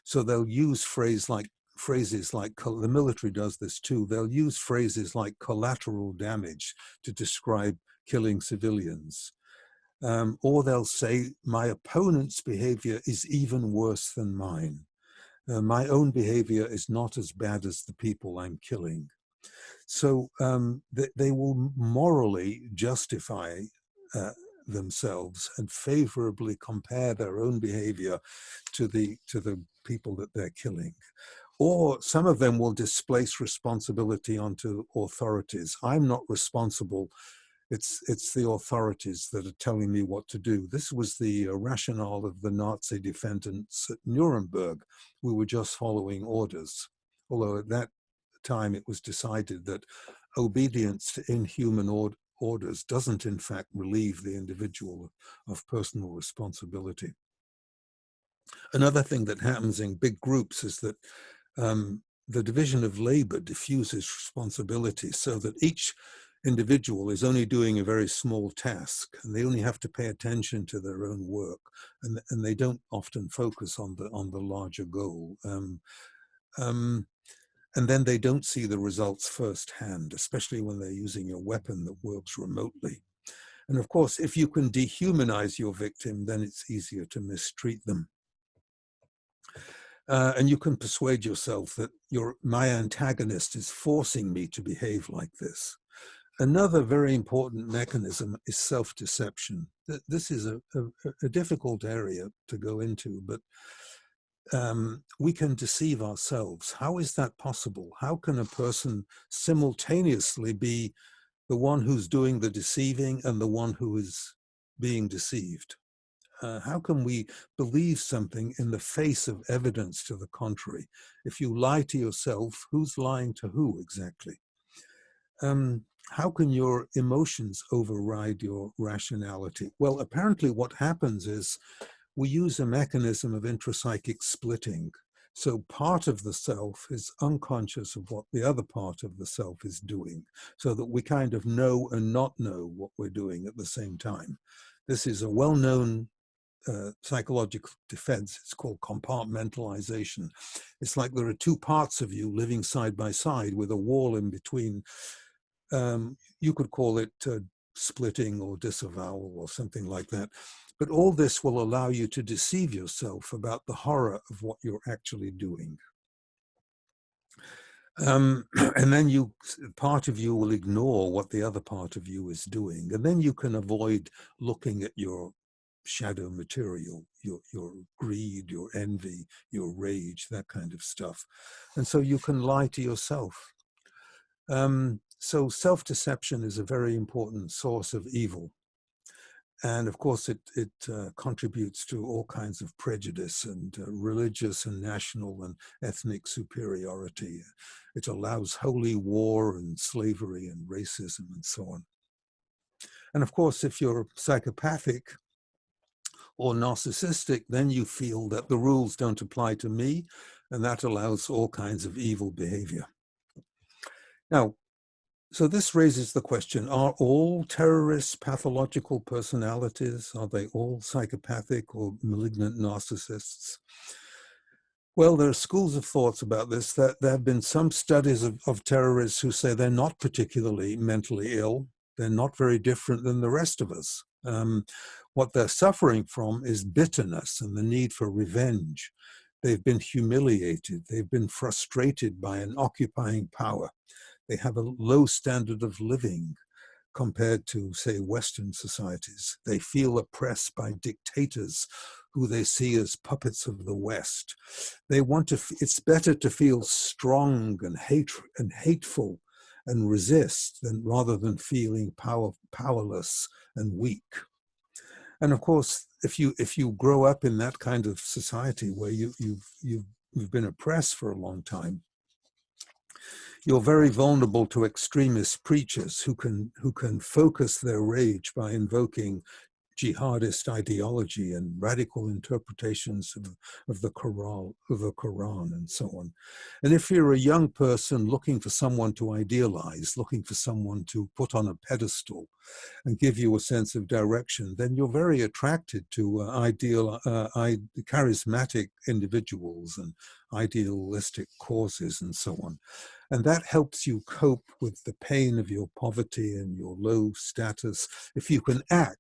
[SPEAKER 3] So they'll use phrases like, the military does this too, they'll use phrases like collateral damage to describe killing civilians. Or they'll say, my opponent's behavior is even worse than mine. My own behavior is not as bad as the people I'm killing. So they will morally justify themselves and favorably compare their own behavior to the people that they're killing. Or some of them will displace responsibility onto authorities. I'm not responsible. It's the authorities that are telling me what to do. This was the rationale of the Nazi defendants at Nuremberg. We were just following orders. Although at that time it was decided that obedience to inhuman orders doesn't in fact relieve the individual of personal responsibility. Another thing that happens in big groups is that the division of labor diffuses responsibility so that each individual is only doing a very small task, and they only have to pay attention to their own work, and they don't often focus on the larger goal. And then they don't see the results firsthand, especially when they're using a weapon that works remotely. And of course, if you can dehumanize your victim, then it's easier to mistreat them. And you can persuade yourself that my antagonist is forcing me to behave like this. Another very important mechanism is self-deception. This is a difficult area to go into, but we can deceive ourselves. How is that possible? How can a person simultaneously be the one who's doing the deceiving and the one who is being deceived? How can we believe something in the face of evidence to the contrary? If you lie to yourself, who's lying to who exactly? How can your emotions override your rationality? Well, apparently what happens is we use a mechanism of intrapsychic splitting. So part of the self is unconscious of what the other part of the self is doing, so that we kind of know and not know what we're doing at the same time. This is a well-known psychological defense. It's called compartmentalization. It's like there are two parts of you living side by side with a wall in between. You could call it splitting or disavowal or something like that. But all this will allow you to deceive yourself about the horror of what you're actually doing. And then part of you will ignore what the other part of you is doing. And then you can avoid looking at your shadow material, your greed, your envy, your rage, that kind of stuff. And so you can lie to yourself. So self-deception is a very important source of evil. And of course, it contributes to all kinds of prejudice and religious and national and ethnic superiority. It allows holy war and slavery and racism and so on. And of course, if you're psychopathic or narcissistic, then you feel that the rules don't apply to me, and that allows all kinds of evil behavior. Now, so this raises the question, are all terrorists pathological personalities? Are they all psychopathic or malignant narcissists? Well, there are schools of thoughts about this. That there have been some studies of terrorists who say they're not particularly mentally ill. They're not very different than the rest of us. What they're suffering from is bitterness and the need for revenge. They've been humiliated. They've been frustrated by an occupying power. They have a low standard of living compared to, say, Western societies. They feel oppressed by dictators who they see as puppets of the West. They want to, it's better to feel strong and hateful and resist rather than feeling powerless and weak. And of course, if you grow up in that kind of society where you've been oppressed for a long time, you're very vulnerable to extremist preachers who can focus their rage by invoking jihadist ideology and radical interpretations of the Quran and so on. And if you're a young person looking for someone to idealize, looking for someone to put on a pedestal and give you a sense of direction, then you're very attracted to charismatic individuals and idealistic causes and so on. And that helps you cope with the pain of your poverty and your low status if you can act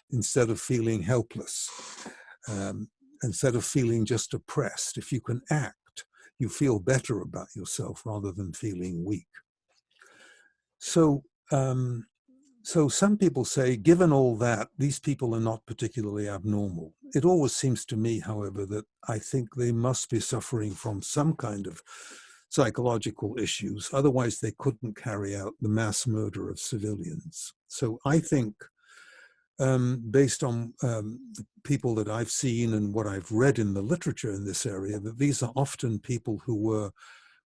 [SPEAKER 3] instead of feeling helpless, instead of feeling just oppressed. If you can act, you feel better about yourself rather than feeling weak. So some people say, given all that, these people are not particularly abnormal. It always seems to me, however, that I think they must be suffering from some kind of psychological issues. Otherwise, they couldn't carry out the mass murder of civilians. So I think, based on people that I've seen and what I've read in the literature in this area, that these are often people who were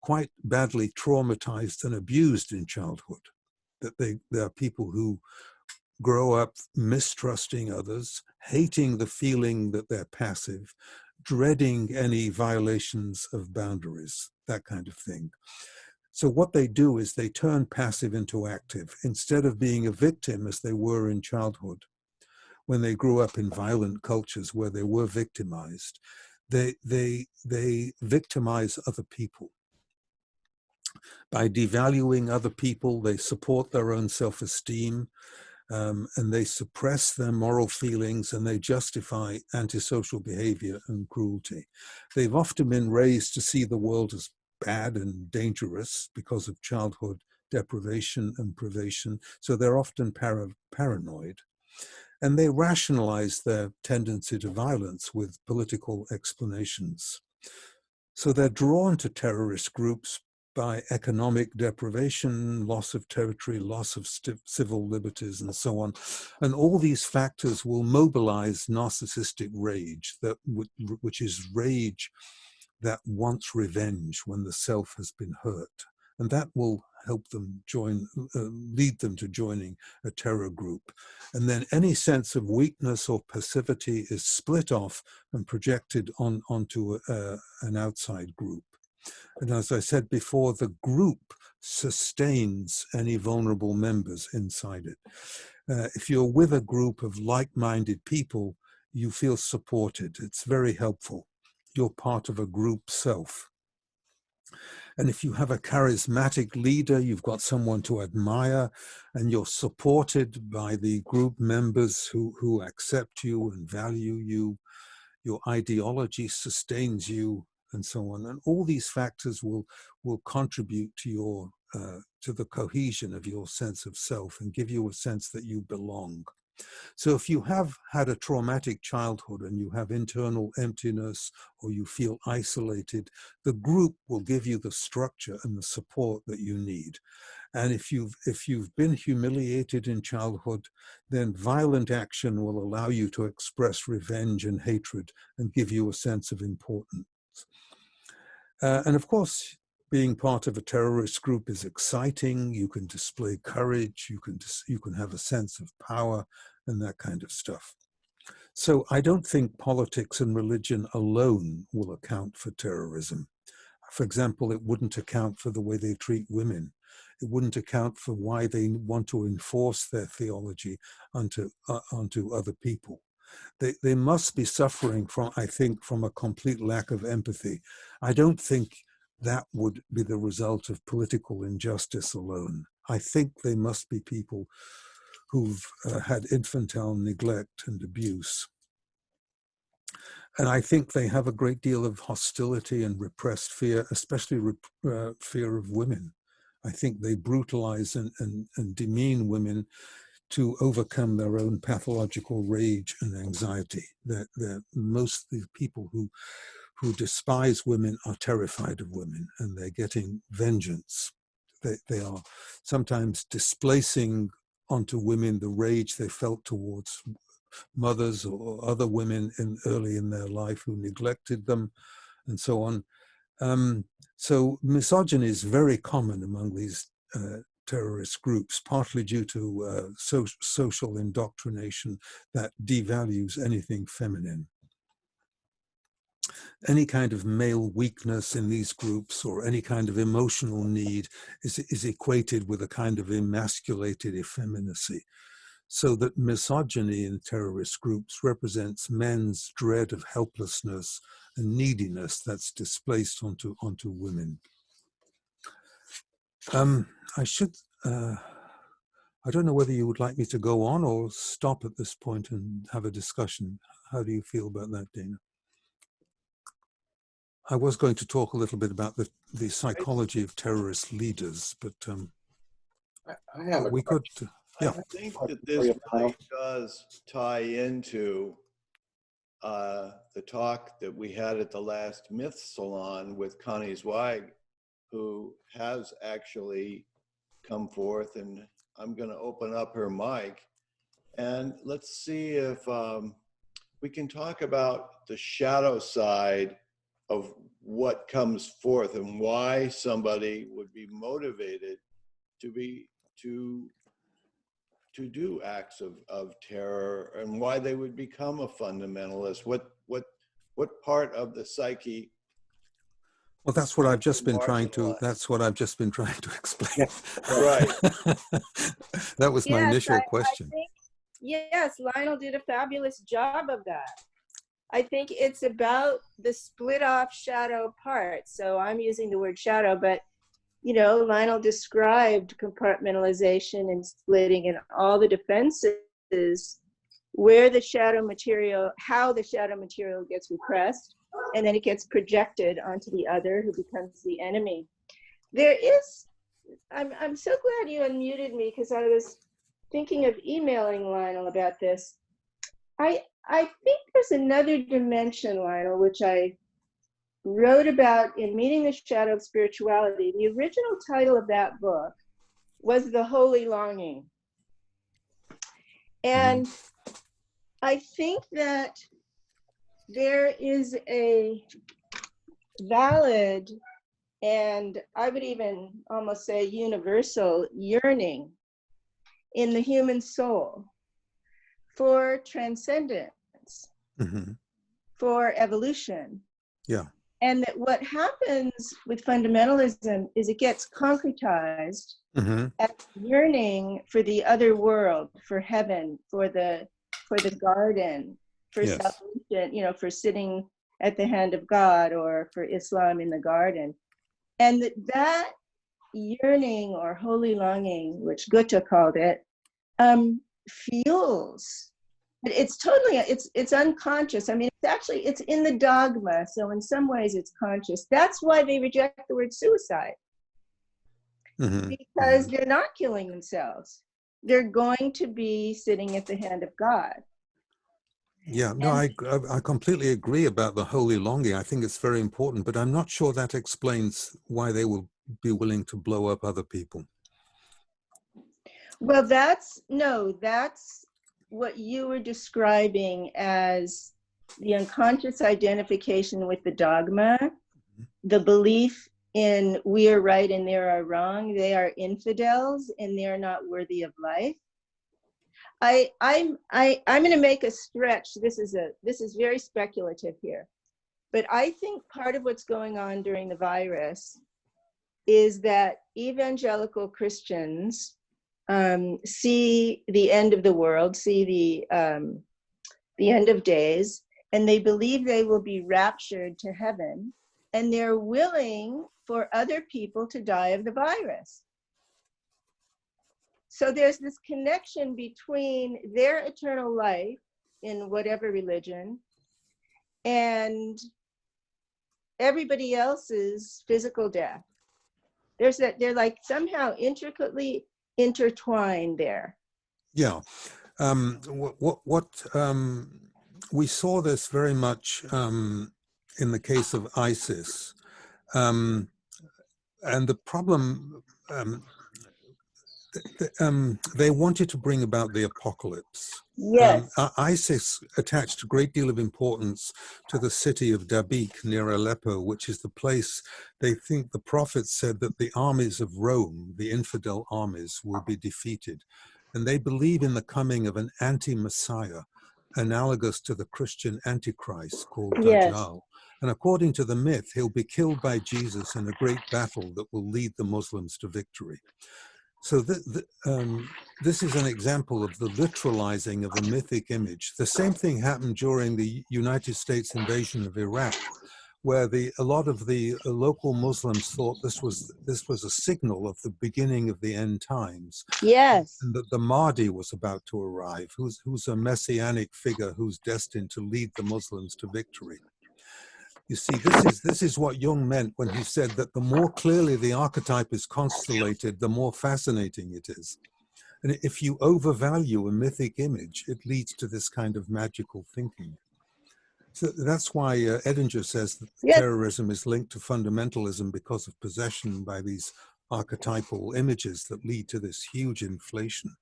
[SPEAKER 3] quite badly traumatized and abused in childhood. That they are people who grow up mistrusting others, hating the feeling that they're passive, dreading any violations of boundaries, that kind of thing. So what they do is they turn passive into active. Instead of being a victim as they were in childhood, when they grew up in violent cultures where they were victimized, they victimize other people. By devaluing other people, they support their own self-esteem, and they suppress their moral feelings, and they justify antisocial behavior and cruelty. They've often been raised to see the world as bad and dangerous because of childhood deprivation and privation, so they're often paranoid. And they rationalize their tendency to violence with political explanations. So they're drawn to terrorist groups by economic deprivation, loss of territory, loss of civil liberties, and so on. And all these factors will mobilize narcissistic rage, which is rage that wants revenge when the self has been hurt. And that will help them lead them to joining a terror group. And then any sense of weakness or passivity is split off and projected onto an outside group. And as I said before, the group sustains any vulnerable members inside it. If you're with a group of like-minded people, you feel supported. It's very helpful. You're part of a group self. And if you have a charismatic leader, you've got someone to admire, and you're supported by the group members who accept you and value you, your ideology sustains you, and so on. And all these factors will contribute to your to the cohesion of your sense of self and give you a sense that you belong. So if you have had a traumatic childhood and you have internal emptiness or you feel isolated, the group will give you the structure and the support that you need. And if you've been humiliated in childhood, then violent action will allow you to express revenge and hatred and give you a sense of importance. And of course, being part of a terrorist group is exciting. You can display courage. You can have a sense of power and that kind of stuff. So I don't think politics and religion alone will account for terrorism. For example, it wouldn't account for the way they treat women. It wouldn't account for why they want to enforce their theology onto other people. They must be suffering from, I think, from a complete lack of empathy. I don't think that would be the result of political injustice alone. I think they must be people who've had infantile neglect and abuse. And I think they have a great deal of hostility and repressed fear, especially fear of women. I think they brutalize and demean women to overcome their own pathological rage and anxiety. Most of the people who despise women are terrified of women, and they're getting vengeance. They are sometimes displacing onto women the rage they felt towards mothers or other women early in their life who neglected them, and so on. So misogyny is very common among these terrorist groups, partly due to social indoctrination that devalues anything feminine. Any kind of male weakness in these groups or any kind of emotional need is equated with a kind of emasculated effeminacy. So that misogyny in terrorist groups represents men's dread of helplessness and neediness that's displaced onto women. I don't know whether you would like me to go on or stop at this point and have a discussion. How do you feel about that, Dana? I was going to talk a little bit about the psychology of terrorist leaders, but
[SPEAKER 4] I have a
[SPEAKER 3] we could. Yeah.
[SPEAKER 2] I think that this really does tie into the talk that we had at the last Myth Salon with Connie Zweig, who has actually come forth, and I'm going to open up her mic, and let's see if we can talk about the shadow side of what comes forth and why somebody would be motivated to do acts of terror, and why they would become a fundamentalist. What part of the psyche?
[SPEAKER 3] Well, that's what I've just been trying to. That's what I've just been trying to explain.
[SPEAKER 2] Right.
[SPEAKER 3] That was my initial question.
[SPEAKER 5] I think, yes, Lionel did a fabulous job of that. I think it's about the split off shadow part. So I'm using the word shadow, but you know, Lionel described compartmentalization and splitting and all the defenses where the shadow material, how the shadow material gets repressed, and then it gets projected onto the other who becomes the enemy. There is, I'm so glad you unmuted me because I was thinking of emailing Lionel about this. I think there's another dimension, Lionel, which I wrote about in Meeting the Shadow of Spirituality. The original title of that book was The Holy Longing. And I think that there is a valid, and I would even almost say universal, yearning in the human soul for transcendence, for evolution.
[SPEAKER 3] Yeah.
[SPEAKER 5] And that what happens with fundamentalism is it gets concretized as yearning for the other world, for heaven, for the garden, for
[SPEAKER 3] Yes.
[SPEAKER 5] salvation, you know, for sitting at the hand of God, or for Islam in the garden. And that yearning or holy longing, which Goethe called it, fuels. It's totally, it's unconscious. I mean, it's in the dogma. So in some ways it's conscious. That's why they reject the word suicide.
[SPEAKER 3] Mm-hmm.
[SPEAKER 5] Because they're not killing themselves. They're going to be sitting at the hand of God.
[SPEAKER 3] Yeah, no, I completely agree about the holy longing. I think it's very important, but I'm not sure that explains why they will be willing to blow up other people.
[SPEAKER 5] Well, that's what you were describing as the unconscious identification with the dogma, the belief in we are right and they are wrong, they are infidels and they are not worthy of life. I'm going to make a stretch. This is very speculative here, but I think part of what's going on during the virus is that evangelical Christians see the end of the world, see the end of days, and they believe they will be raptured to heaven, and they're willing for other people to die of the virus. So there's this connection between their eternal life in whatever religion and everybody else's physical death. They're like somehow intricately intertwined there.
[SPEAKER 3] Yeah. We saw this very much in the case of ISIS. And the problem, they wanted to bring about the apocalypse.
[SPEAKER 5] Yes.
[SPEAKER 3] ISIS attached a great deal of importance to the city of Dabiq near Aleppo, which is the place they think the prophet said that the armies of Rome, the infidel armies, will be defeated. And they believe in the coming of an anti-Messiah, analogous to the Christian Antichrist called Dajjal. And according to the myth, he'll be killed by Jesus in a great battle that will lead the Muslims to victory. So this is an example of the literalizing of a mythic image. The same thing happened during the United States invasion of Iraq, where a lot of the local Muslims thought this was a signal of the beginning of the end times.
[SPEAKER 5] Yes.
[SPEAKER 3] And that the Mahdi was about to arrive, who's a messianic figure who's destined to lead the Muslims to victory. You see, this is what Jung meant when he said that the more clearly the archetype is constellated, the more fascinating it is. And if you overvalue a mythic image, it leads to this kind of magical thinking. So that's why Edinger says that terrorism is linked to fundamentalism because of possession by these archetypal images that lead to this huge inflation.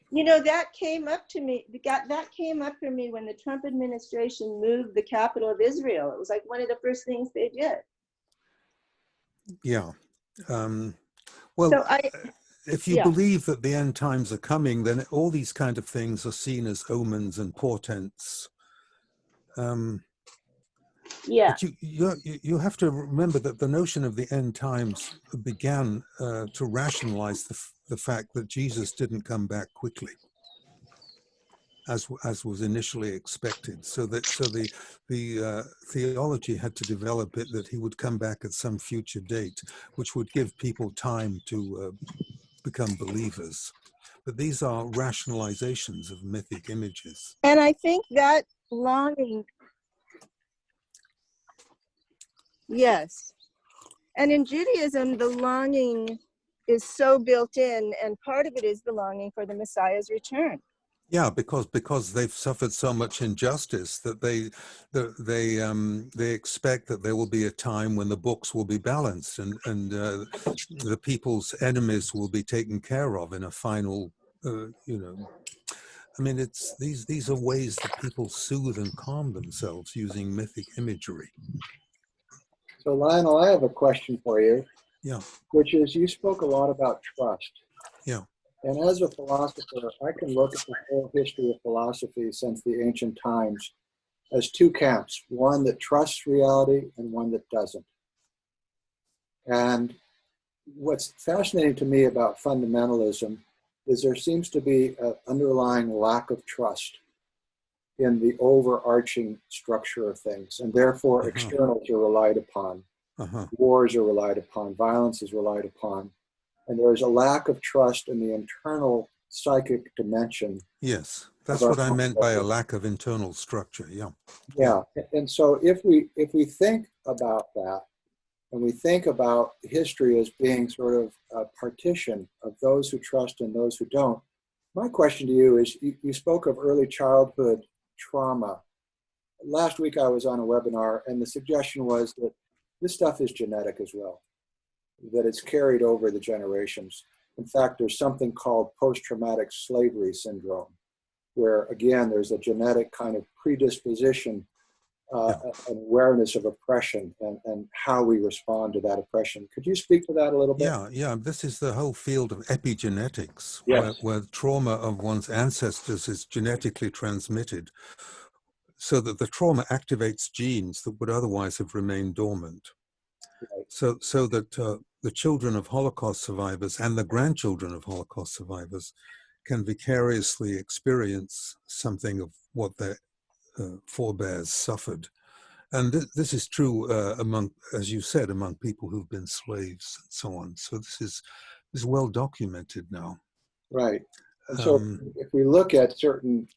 [SPEAKER 5] You know, that came up for me when the Trump administration moved the capital of Israel. It was like one of the first things they did.
[SPEAKER 3] Yeah. If you believe that the end times are coming, then all these kind of things are seen as omens and portents. But you have to remember that the notion of the end times began to rationalize the fact that Jesus didn't come back quickly, as was initially expected. So the theology had to develop it that he would come back at some future date, which would give people time to become believers. But these are rationalizations of mythic images.
[SPEAKER 5] And I think that longing, yes. And in Judaism, the longing is so built in, and part of it is the longing for the Messiah's return.
[SPEAKER 3] Yeah, because they've suffered so much injustice that they expect that there will be a time when the books will be balanced and the people's enemies will be taken care of in a final, I mean, it's these are ways that people soothe and calm themselves using mythic imagery.
[SPEAKER 4] So Lionel, I have a question for you.
[SPEAKER 3] Yeah.
[SPEAKER 4] Which is, you spoke a lot about trust.
[SPEAKER 3] Yeah.
[SPEAKER 4] And as a philosopher, I can look at the whole history of philosophy since the ancient times as two camps, one that trusts reality and one that doesn't. And what's fascinating to me about fundamentalism is there seems to be an underlying lack of trust. in the overarching structure of things, and therefore externals are relied upon. Wars are relied upon, violence is relied upon, and there's a lack of trust in the internal psychic dimension.
[SPEAKER 3] Yes, that's what I meant by a lack of internal structure. Yeah.
[SPEAKER 4] Yeah, and so if we think about that, and we think about history as being sort of a partition of those who trust and those who don't, my question to you is, you spoke of early childhood trauma. Last week I was on a webinar, and the suggestion was that this stuff is genetic as well, that it's carried over the generations. In fact, there's something called post-traumatic slavery syndrome, where again, there's a genetic kind of predisposition, an awareness of oppression and how we respond to that oppression. Could you speak to that a little bit?
[SPEAKER 3] Yeah. This is the whole field of epigenetics,
[SPEAKER 4] Yes.
[SPEAKER 3] where trauma of one's ancestors is genetically transmitted, so that the trauma activates genes that would otherwise have remained dormant.
[SPEAKER 4] Right.
[SPEAKER 3] So that the children of Holocaust survivors and the grandchildren of Holocaust survivors can vicariously experience something of what their forebears suffered. And this is true among, as you said, among people who've been slaves and so on. So this is well documented now.
[SPEAKER 4] Right. And so if we look at certain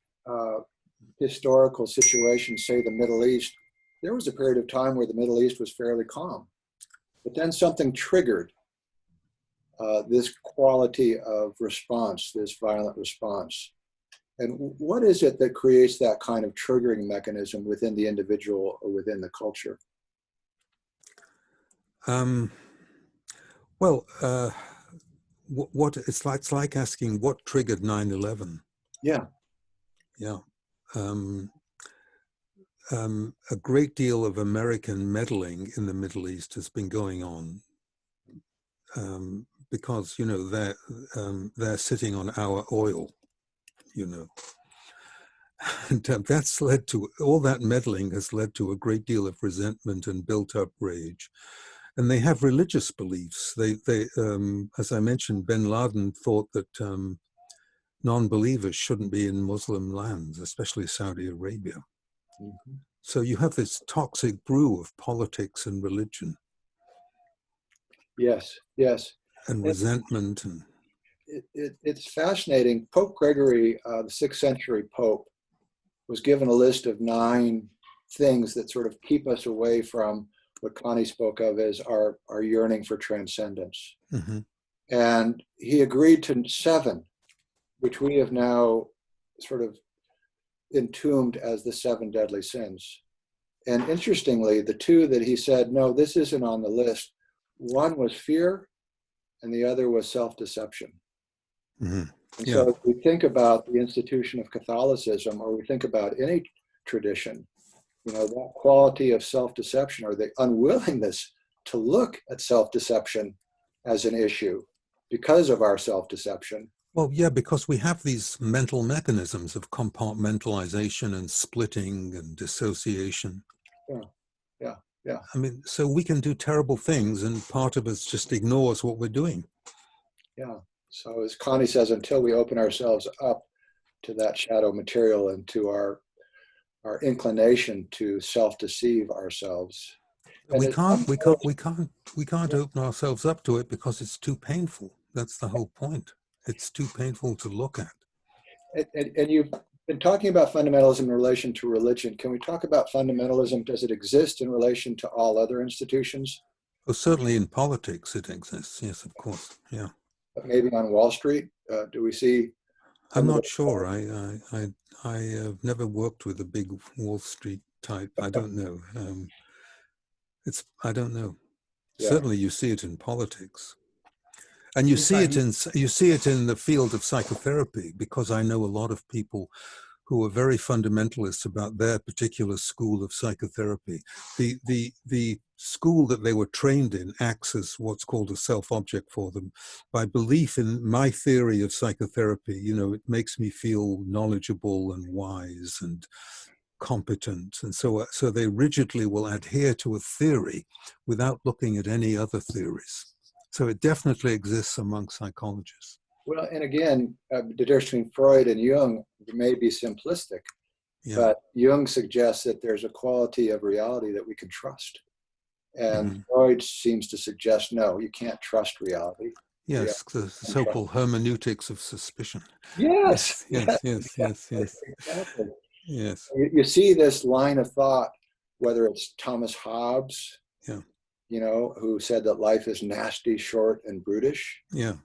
[SPEAKER 4] historical situations, say the Middle East, there was a period of time where the Middle East was fairly calm. But then something triggered this quality of response, this violent response. And what is it that creates that kind of triggering mechanism within the individual or within the culture?
[SPEAKER 3] What it's like asking what triggered 9/11.
[SPEAKER 4] Yeah.
[SPEAKER 3] Yeah. A great deal of American meddling in the Middle East has been going on because, you know, they're sitting on our oil, you know. And that's led to, all that meddling has led to a great deal of resentment and built up rage. And they have religious beliefs. They as I mentioned, bin Laden thought that non-believers shouldn't be in Muslim lands, especially Saudi Arabia. Mm-hmm. So you have this toxic brew of politics and religion.
[SPEAKER 4] Yes, yes.
[SPEAKER 3] And resentment. And
[SPEAKER 4] it's fascinating. Pope Gregory, the 6th century Pope, was given a list of 9 things that sort of keep us away from what Connie spoke of as our yearning for transcendence. Mm-hmm. And he agreed to 7, which we have now sort of entombed as the 7 deadly sins. And interestingly, the 2 that he said, no, this isn't on the list, one was fear and the other was self-deception. Mm-hmm. And so if we think about the institution of Catholicism, or we think about any tradition, you know, that quality of self-deception, or the unwillingness to look at self-deception as an issue because of our self-deception.
[SPEAKER 3] Well, yeah, because we have these mental mechanisms of compartmentalization and splitting and dissociation.
[SPEAKER 4] Yeah.
[SPEAKER 3] I mean, so we can do terrible things and part of us just ignores what we're doing.
[SPEAKER 4] Yeah. So as Connie says, until we open ourselves up to that shadow material and to our inclination to self-deceive ourselves.
[SPEAKER 3] We can't open ourselves up to it because it's too painful. That's the whole point. It's too painful to look at.
[SPEAKER 4] And you've been talking about fundamentalism in relation to religion. Can we talk about fundamentalism? Does it exist in relation to all other institutions?
[SPEAKER 3] Well, certainly in politics it exists. Yes, of course. Yeah.
[SPEAKER 4] But maybe on Wall Street, do we see?
[SPEAKER 3] I'm not sure. I have never worked with a big Wall Street type. I don't know. I don't know. Yeah. Certainly, you see it in politics, and you see it in the field of psychotherapy. Because I know a lot of people who are very fundamentalist about their particular school of psychotherapy. The school that they were trained in acts as what's called a self-object for them. By belief in my theory of psychotherapy, you know, it makes me feel knowledgeable and wise and competent. And so they rigidly will adhere to a theory without looking at any other theories. So it definitely exists among psychologists.
[SPEAKER 4] Well, and again, the difference between Freud and Jung may be simplistic,
[SPEAKER 3] Yeah.
[SPEAKER 4] But Jung suggests that there's a quality of reality that we can trust. And Freud seems to suggest, no, you can't trust reality.
[SPEAKER 3] Yes, the so-called hermeneutics of suspicion.
[SPEAKER 4] Yes.
[SPEAKER 3] Yes, yes, yes, yes.
[SPEAKER 4] Exactly.
[SPEAKER 3] Yes.
[SPEAKER 4] You see this line of thought, whether it's Thomas Hobbes,
[SPEAKER 3] Yeah.
[SPEAKER 4] you know, who said that life is nasty, short, and brutish.
[SPEAKER 3] Yeah.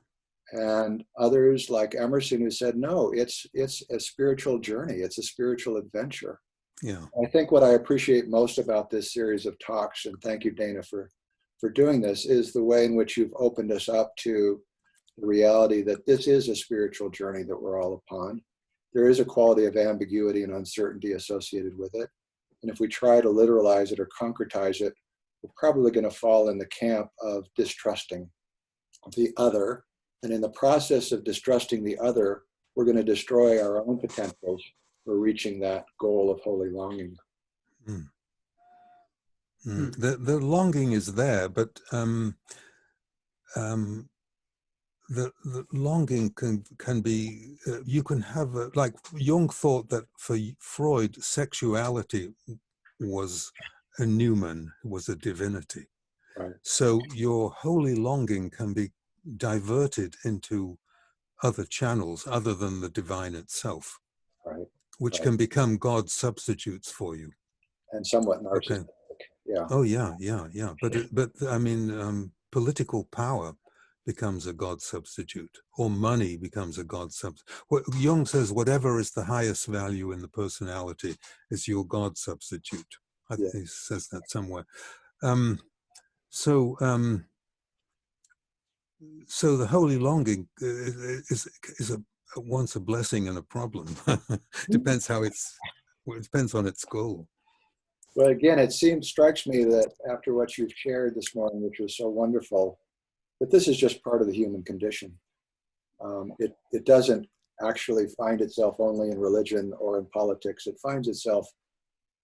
[SPEAKER 4] And others like Emerson who said, no, it's a spiritual journey. It's a spiritual adventure.
[SPEAKER 3] Yeah.
[SPEAKER 4] I think what I appreciate most about this series of talks, and thank you, Dana, for doing this, is the way in which you've opened us up to the reality that this is a spiritual journey that we're all upon. There is a quality of ambiguity and uncertainty associated with it. And if we try to literalize it or concretize it, we're probably going to fall in the camp of distrusting the other. And in the process of distrusting the other, we're going to destroy our own potentials for reaching that goal of holy longing.
[SPEAKER 3] The longing is there, but the longing can be, you can have, like Jung thought that for Freud, sexuality was a numen, was a divinity.
[SPEAKER 4] Right.
[SPEAKER 3] So your holy longing can be diverted into other channels other than the divine itself,
[SPEAKER 4] Right.
[SPEAKER 3] which
[SPEAKER 4] Right.
[SPEAKER 3] can become God substitutes for you.
[SPEAKER 4] And somewhat narcissistic.
[SPEAKER 3] Okay.
[SPEAKER 4] Yeah.
[SPEAKER 3] Oh yeah, yeah, yeah. But I mean, political power becomes a God substitute, or money becomes a God substitute. What Jung says, whatever is the highest value in the personality is your God substitute. I think he says that somewhere. So the holy longing is once a blessing and a problem. Depends how it depends on its goal.
[SPEAKER 4] Well, again, it strikes me that after what you've shared this morning, which was so wonderful, that this is just part of the human condition. It doesn't actually find itself only in religion or in politics. It finds itself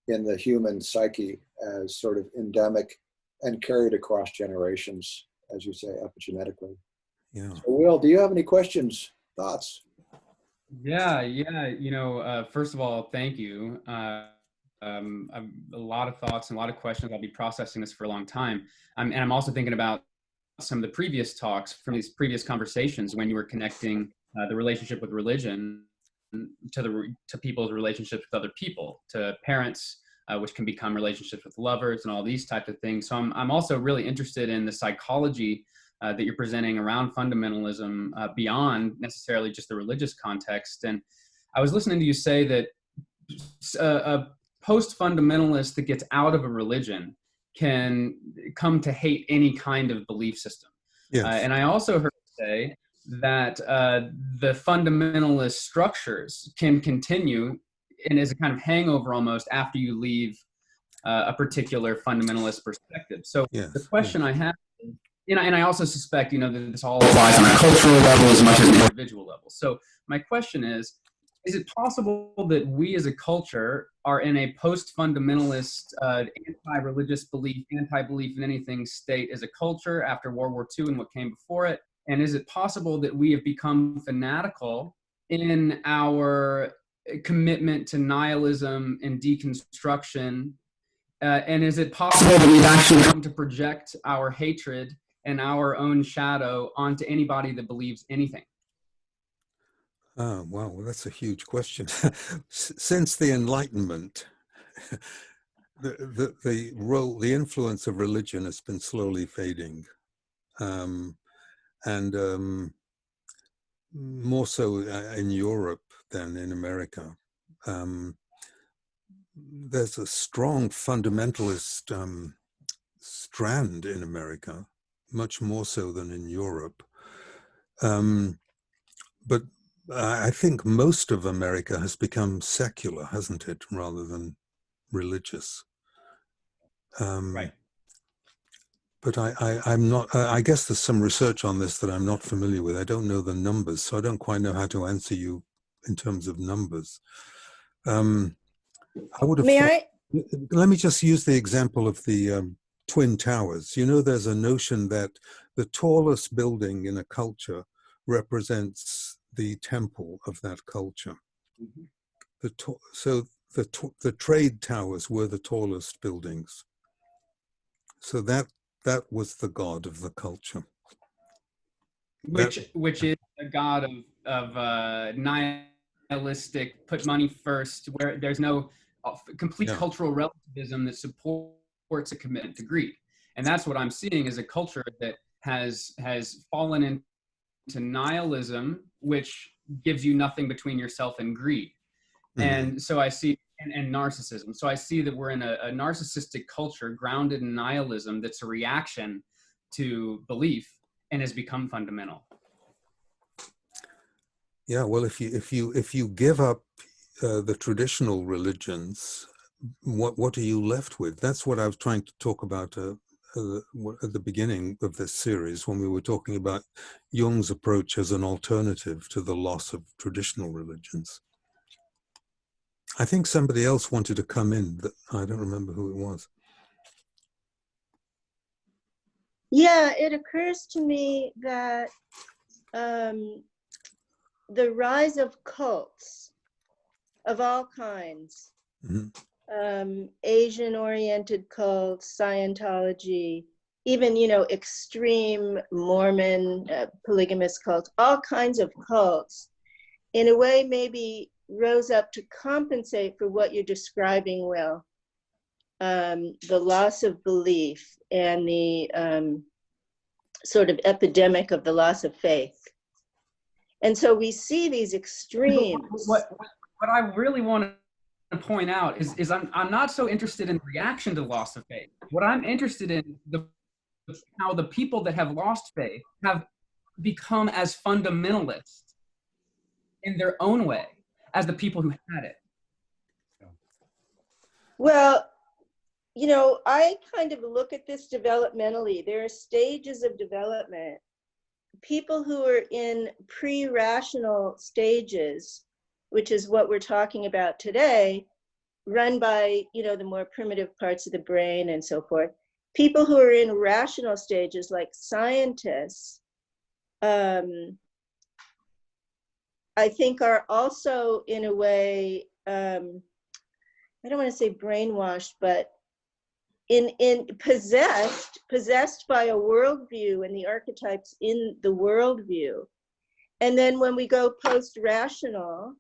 [SPEAKER 4] in the human psyche as sort of endemic and carried across generations, as you say, epigenetically.
[SPEAKER 3] Yeah.
[SPEAKER 4] So, Will, do you have any questions, thoughts?
[SPEAKER 1] Yeah. You know, first of all, thank you. I've a lot of thoughts and a lot of questions. I'll be processing this for a long time. And I'm also thinking about some of the previous talks from these previous conversations when you were connecting the relationship with religion to people's relationships with other people, to parents, which can become relationships with lovers and all these types of things. So I'm also really interested in the psychology that you're presenting around fundamentalism beyond necessarily just the religious context. And I was listening to you say that a post-fundamentalist that gets out of a religion can come to hate any kind of belief system.
[SPEAKER 3] Yes.
[SPEAKER 1] And I also heard you say that the fundamentalist structures can continue and is a kind of hangover almost after you leave a particular fundamentalist perspective. So the question I have, and I also suspect, you know, that this all applies on a cultural level as much as an individual level. So my question is it possible that we as a culture are in a post-fundamentalist, anti-religious belief, anti-belief in anything state as a culture after World War II and what came before it? And is it possible that we have become fanatical in our commitment to nihilism and deconstruction? And is it possible that we've actually come to project our hatred and our own shadow onto anybody that believes anything?
[SPEAKER 3] Oh, wow, well, that's a huge question. Since the Enlightenment, the influence of religion has been slowly fading, and more so in Europe than in America. There's a strong fundamentalist strand in America, much more so than in Europe. But I think most of America has become secular, hasn't it, rather than religious.
[SPEAKER 1] Right.
[SPEAKER 3] But I'm not, I guess there's some research on this that I'm not familiar with. I don't know the numbers, so I don't quite know how to answer you in terms of numbers. I would have let me just use the example of the Twin Towers. You know, there's a notion that the tallest building in a culture represents the temple of that culture. So the trade towers were the tallest buildings. So that was the god of the culture.
[SPEAKER 1] Which is a god of nihilistic, put money first, where there's no complete cultural relativism that supports a commitment to greed. And that's what I'm seeing as a culture that has fallen into nihilism, which gives you nothing between yourself and greed. And so I see, and narcissism. So I see that we're in a narcissistic culture grounded in nihilism that's a reaction to belief and has become fundamental.
[SPEAKER 3] Yeah, well, if you give up the traditional religions, what are you left with? That's what I was trying to talk about at the beginning of this series, when we were talking about Jung's approach as an alternative to the loss of traditional religions. I think somebody else wanted to come in, but I don't remember who it was.
[SPEAKER 5] Yeah, it occurs to me that the rise of cults of all kinds, Asian-oriented cults, Scientology, even, extreme Mormon, polygamous cults, all kinds of cults, in a way maybe rose up to compensate for what you're describing, Will. The loss of belief and the sort of epidemic of the loss of faith. And so we see these extremes.
[SPEAKER 1] What I really want to point out is I'm not so interested in reaction to loss of faith. What I'm interested in how the people that have lost faith have become as fundamentalists in their own way as the people who had it.
[SPEAKER 5] Well, I kind of look at this developmentally. There are stages of development. People who are in pre-rational stages, which is what we're talking about today, run by, the more primitive parts of the brain and so forth. People who are in rational stages, like scientists, I think are also in a way, I don't want to say brainwashed, but in possessed by a worldview and the archetypes in the worldview. And then when we go post-rational,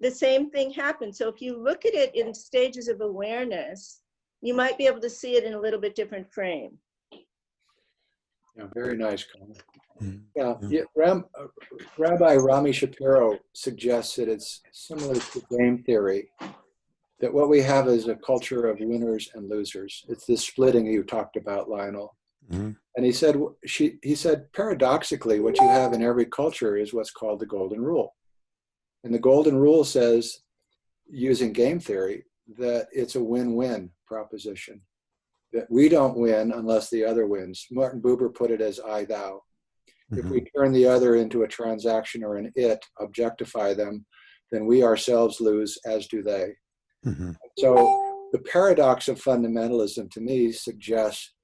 [SPEAKER 5] the same thing happens. So if you look at it in stages of awareness, you might be able to see it in a little bit different frame.
[SPEAKER 4] Yeah, very nice comment. Yeah, Rabbi Rami Shapiro suggests that it's similar to game theory, that what we have is a culture of winners and losers. It's this splitting you talked about, Lionel. And he said, paradoxically, what you have in every culture is what's called the golden rule. And the golden rule says, using game theory, that it's a win-win proposition, that we don't win unless the other wins. Martin Buber put it as I, thou. If we turn the other into a transaction or an it, objectify them, then we ourselves lose, as do they. So the paradox of fundamentalism to me suggests,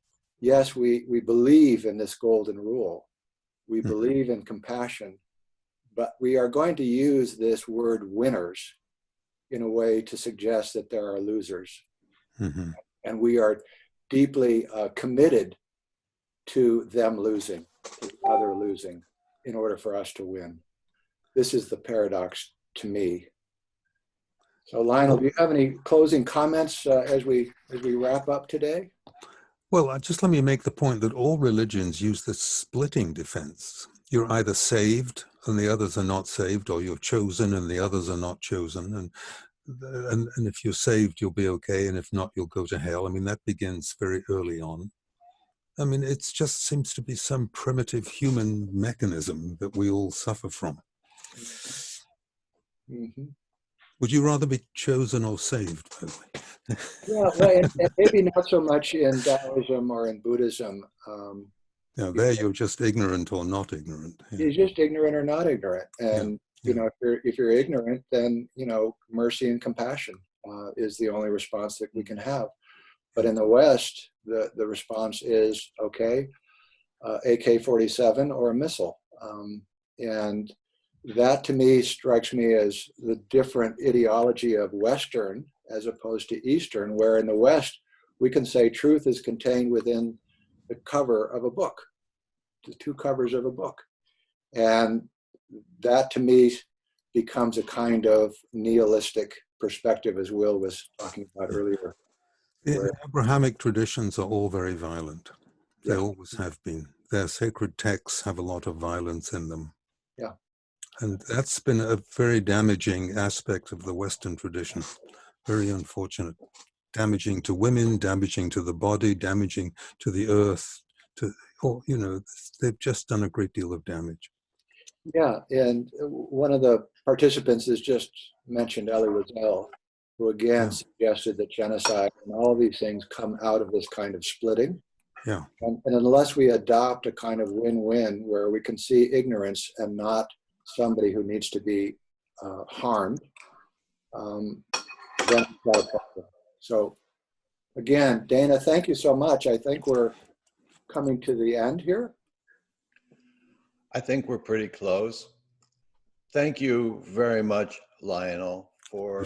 [SPEAKER 4] yes, we believe in this golden rule. We believe in compassion, but we are going to use this word winners in a way to suggest that there are losers. And we are deeply committed to them losing, to the other losing, in order for us to win. This is the paradox to me. So Lionel, do you have any closing comments as we wrap up today?
[SPEAKER 3] Well, just let me make the point that all religions use this splitting defense. You're either saved and the others are not saved, or you're chosen and the others are not chosen. And if you're saved, you'll be okay. And if not, you'll go to hell. I mean, that begins very early on. I mean, it just seems to be some primitive human mechanism that we all suffer from. Would you rather be chosen or saved, by the way?
[SPEAKER 4] Yeah, well, and maybe not so much in Taoism or in Buddhism.
[SPEAKER 3] There you're just ignorant or not ignorant.
[SPEAKER 4] You're just ignorant or not ignorant. And, if you're ignorant, then, mercy and compassion is the only response that we can have. But in the West, the response is, okay, AK-47 or a missile. And that to me strikes me as the different ideology of Western as opposed to Eastern, where in the West, we can say truth is contained within the cover of a book, the two covers of a book. And that to me becomes a kind of nihilistic perspective, as Will was talking about earlier.
[SPEAKER 3] The Abrahamic traditions are all very violent. They
[SPEAKER 4] Yeah.
[SPEAKER 3] always have been. Their sacred texts have a lot of violence in them.
[SPEAKER 4] Yeah.
[SPEAKER 3] And that's been a very damaging aspect of the Western tradition. Very unfortunate. Damaging to women, damaging to the body, damaging to the earth. You know, they've just done a great deal of damage.
[SPEAKER 4] Yeah, and one of the participants has just mentioned Elie Wiesel, who again suggested that genocide and all these things come out of this kind of splitting.
[SPEAKER 3] Yeah.
[SPEAKER 4] And unless we adopt a kind of win-win where we can see ignorance and not somebody who needs to be harmed, then it's not a problem. So again, Dana, thank you so much. I think we're coming to the end here.
[SPEAKER 2] I think we're pretty close. Thank you very much, Lionel, for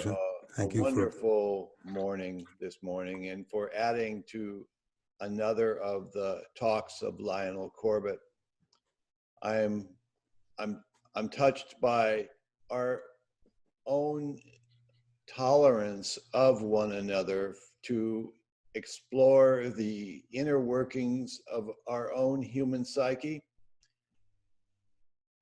[SPEAKER 2] a wonderful morning this morning, and for adding to another of the talks of Lionel Corbett. I'm touched by our own tolerance of one another to explore the inner workings of our own human psyche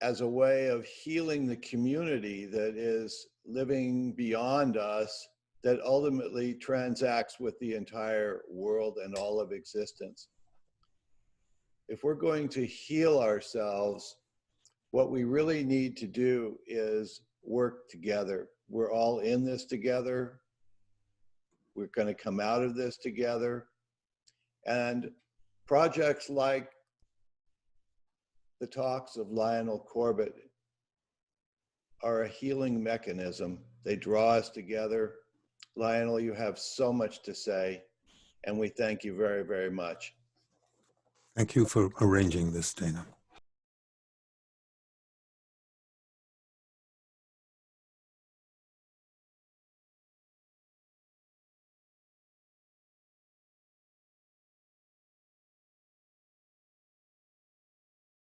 [SPEAKER 2] as a way of healing the community that is living beyond us, that ultimately transacts with the entire world and all of existence. If we're going to heal ourselves, what we really need to do is work together. We're all in this together. We're going to come out of this together. And projects like the talks of Lionel Corbett are a healing mechanism. They draw us together. Lionel, you have so much to say, and we thank you very, very much.
[SPEAKER 3] Thank you for arranging this, Dana.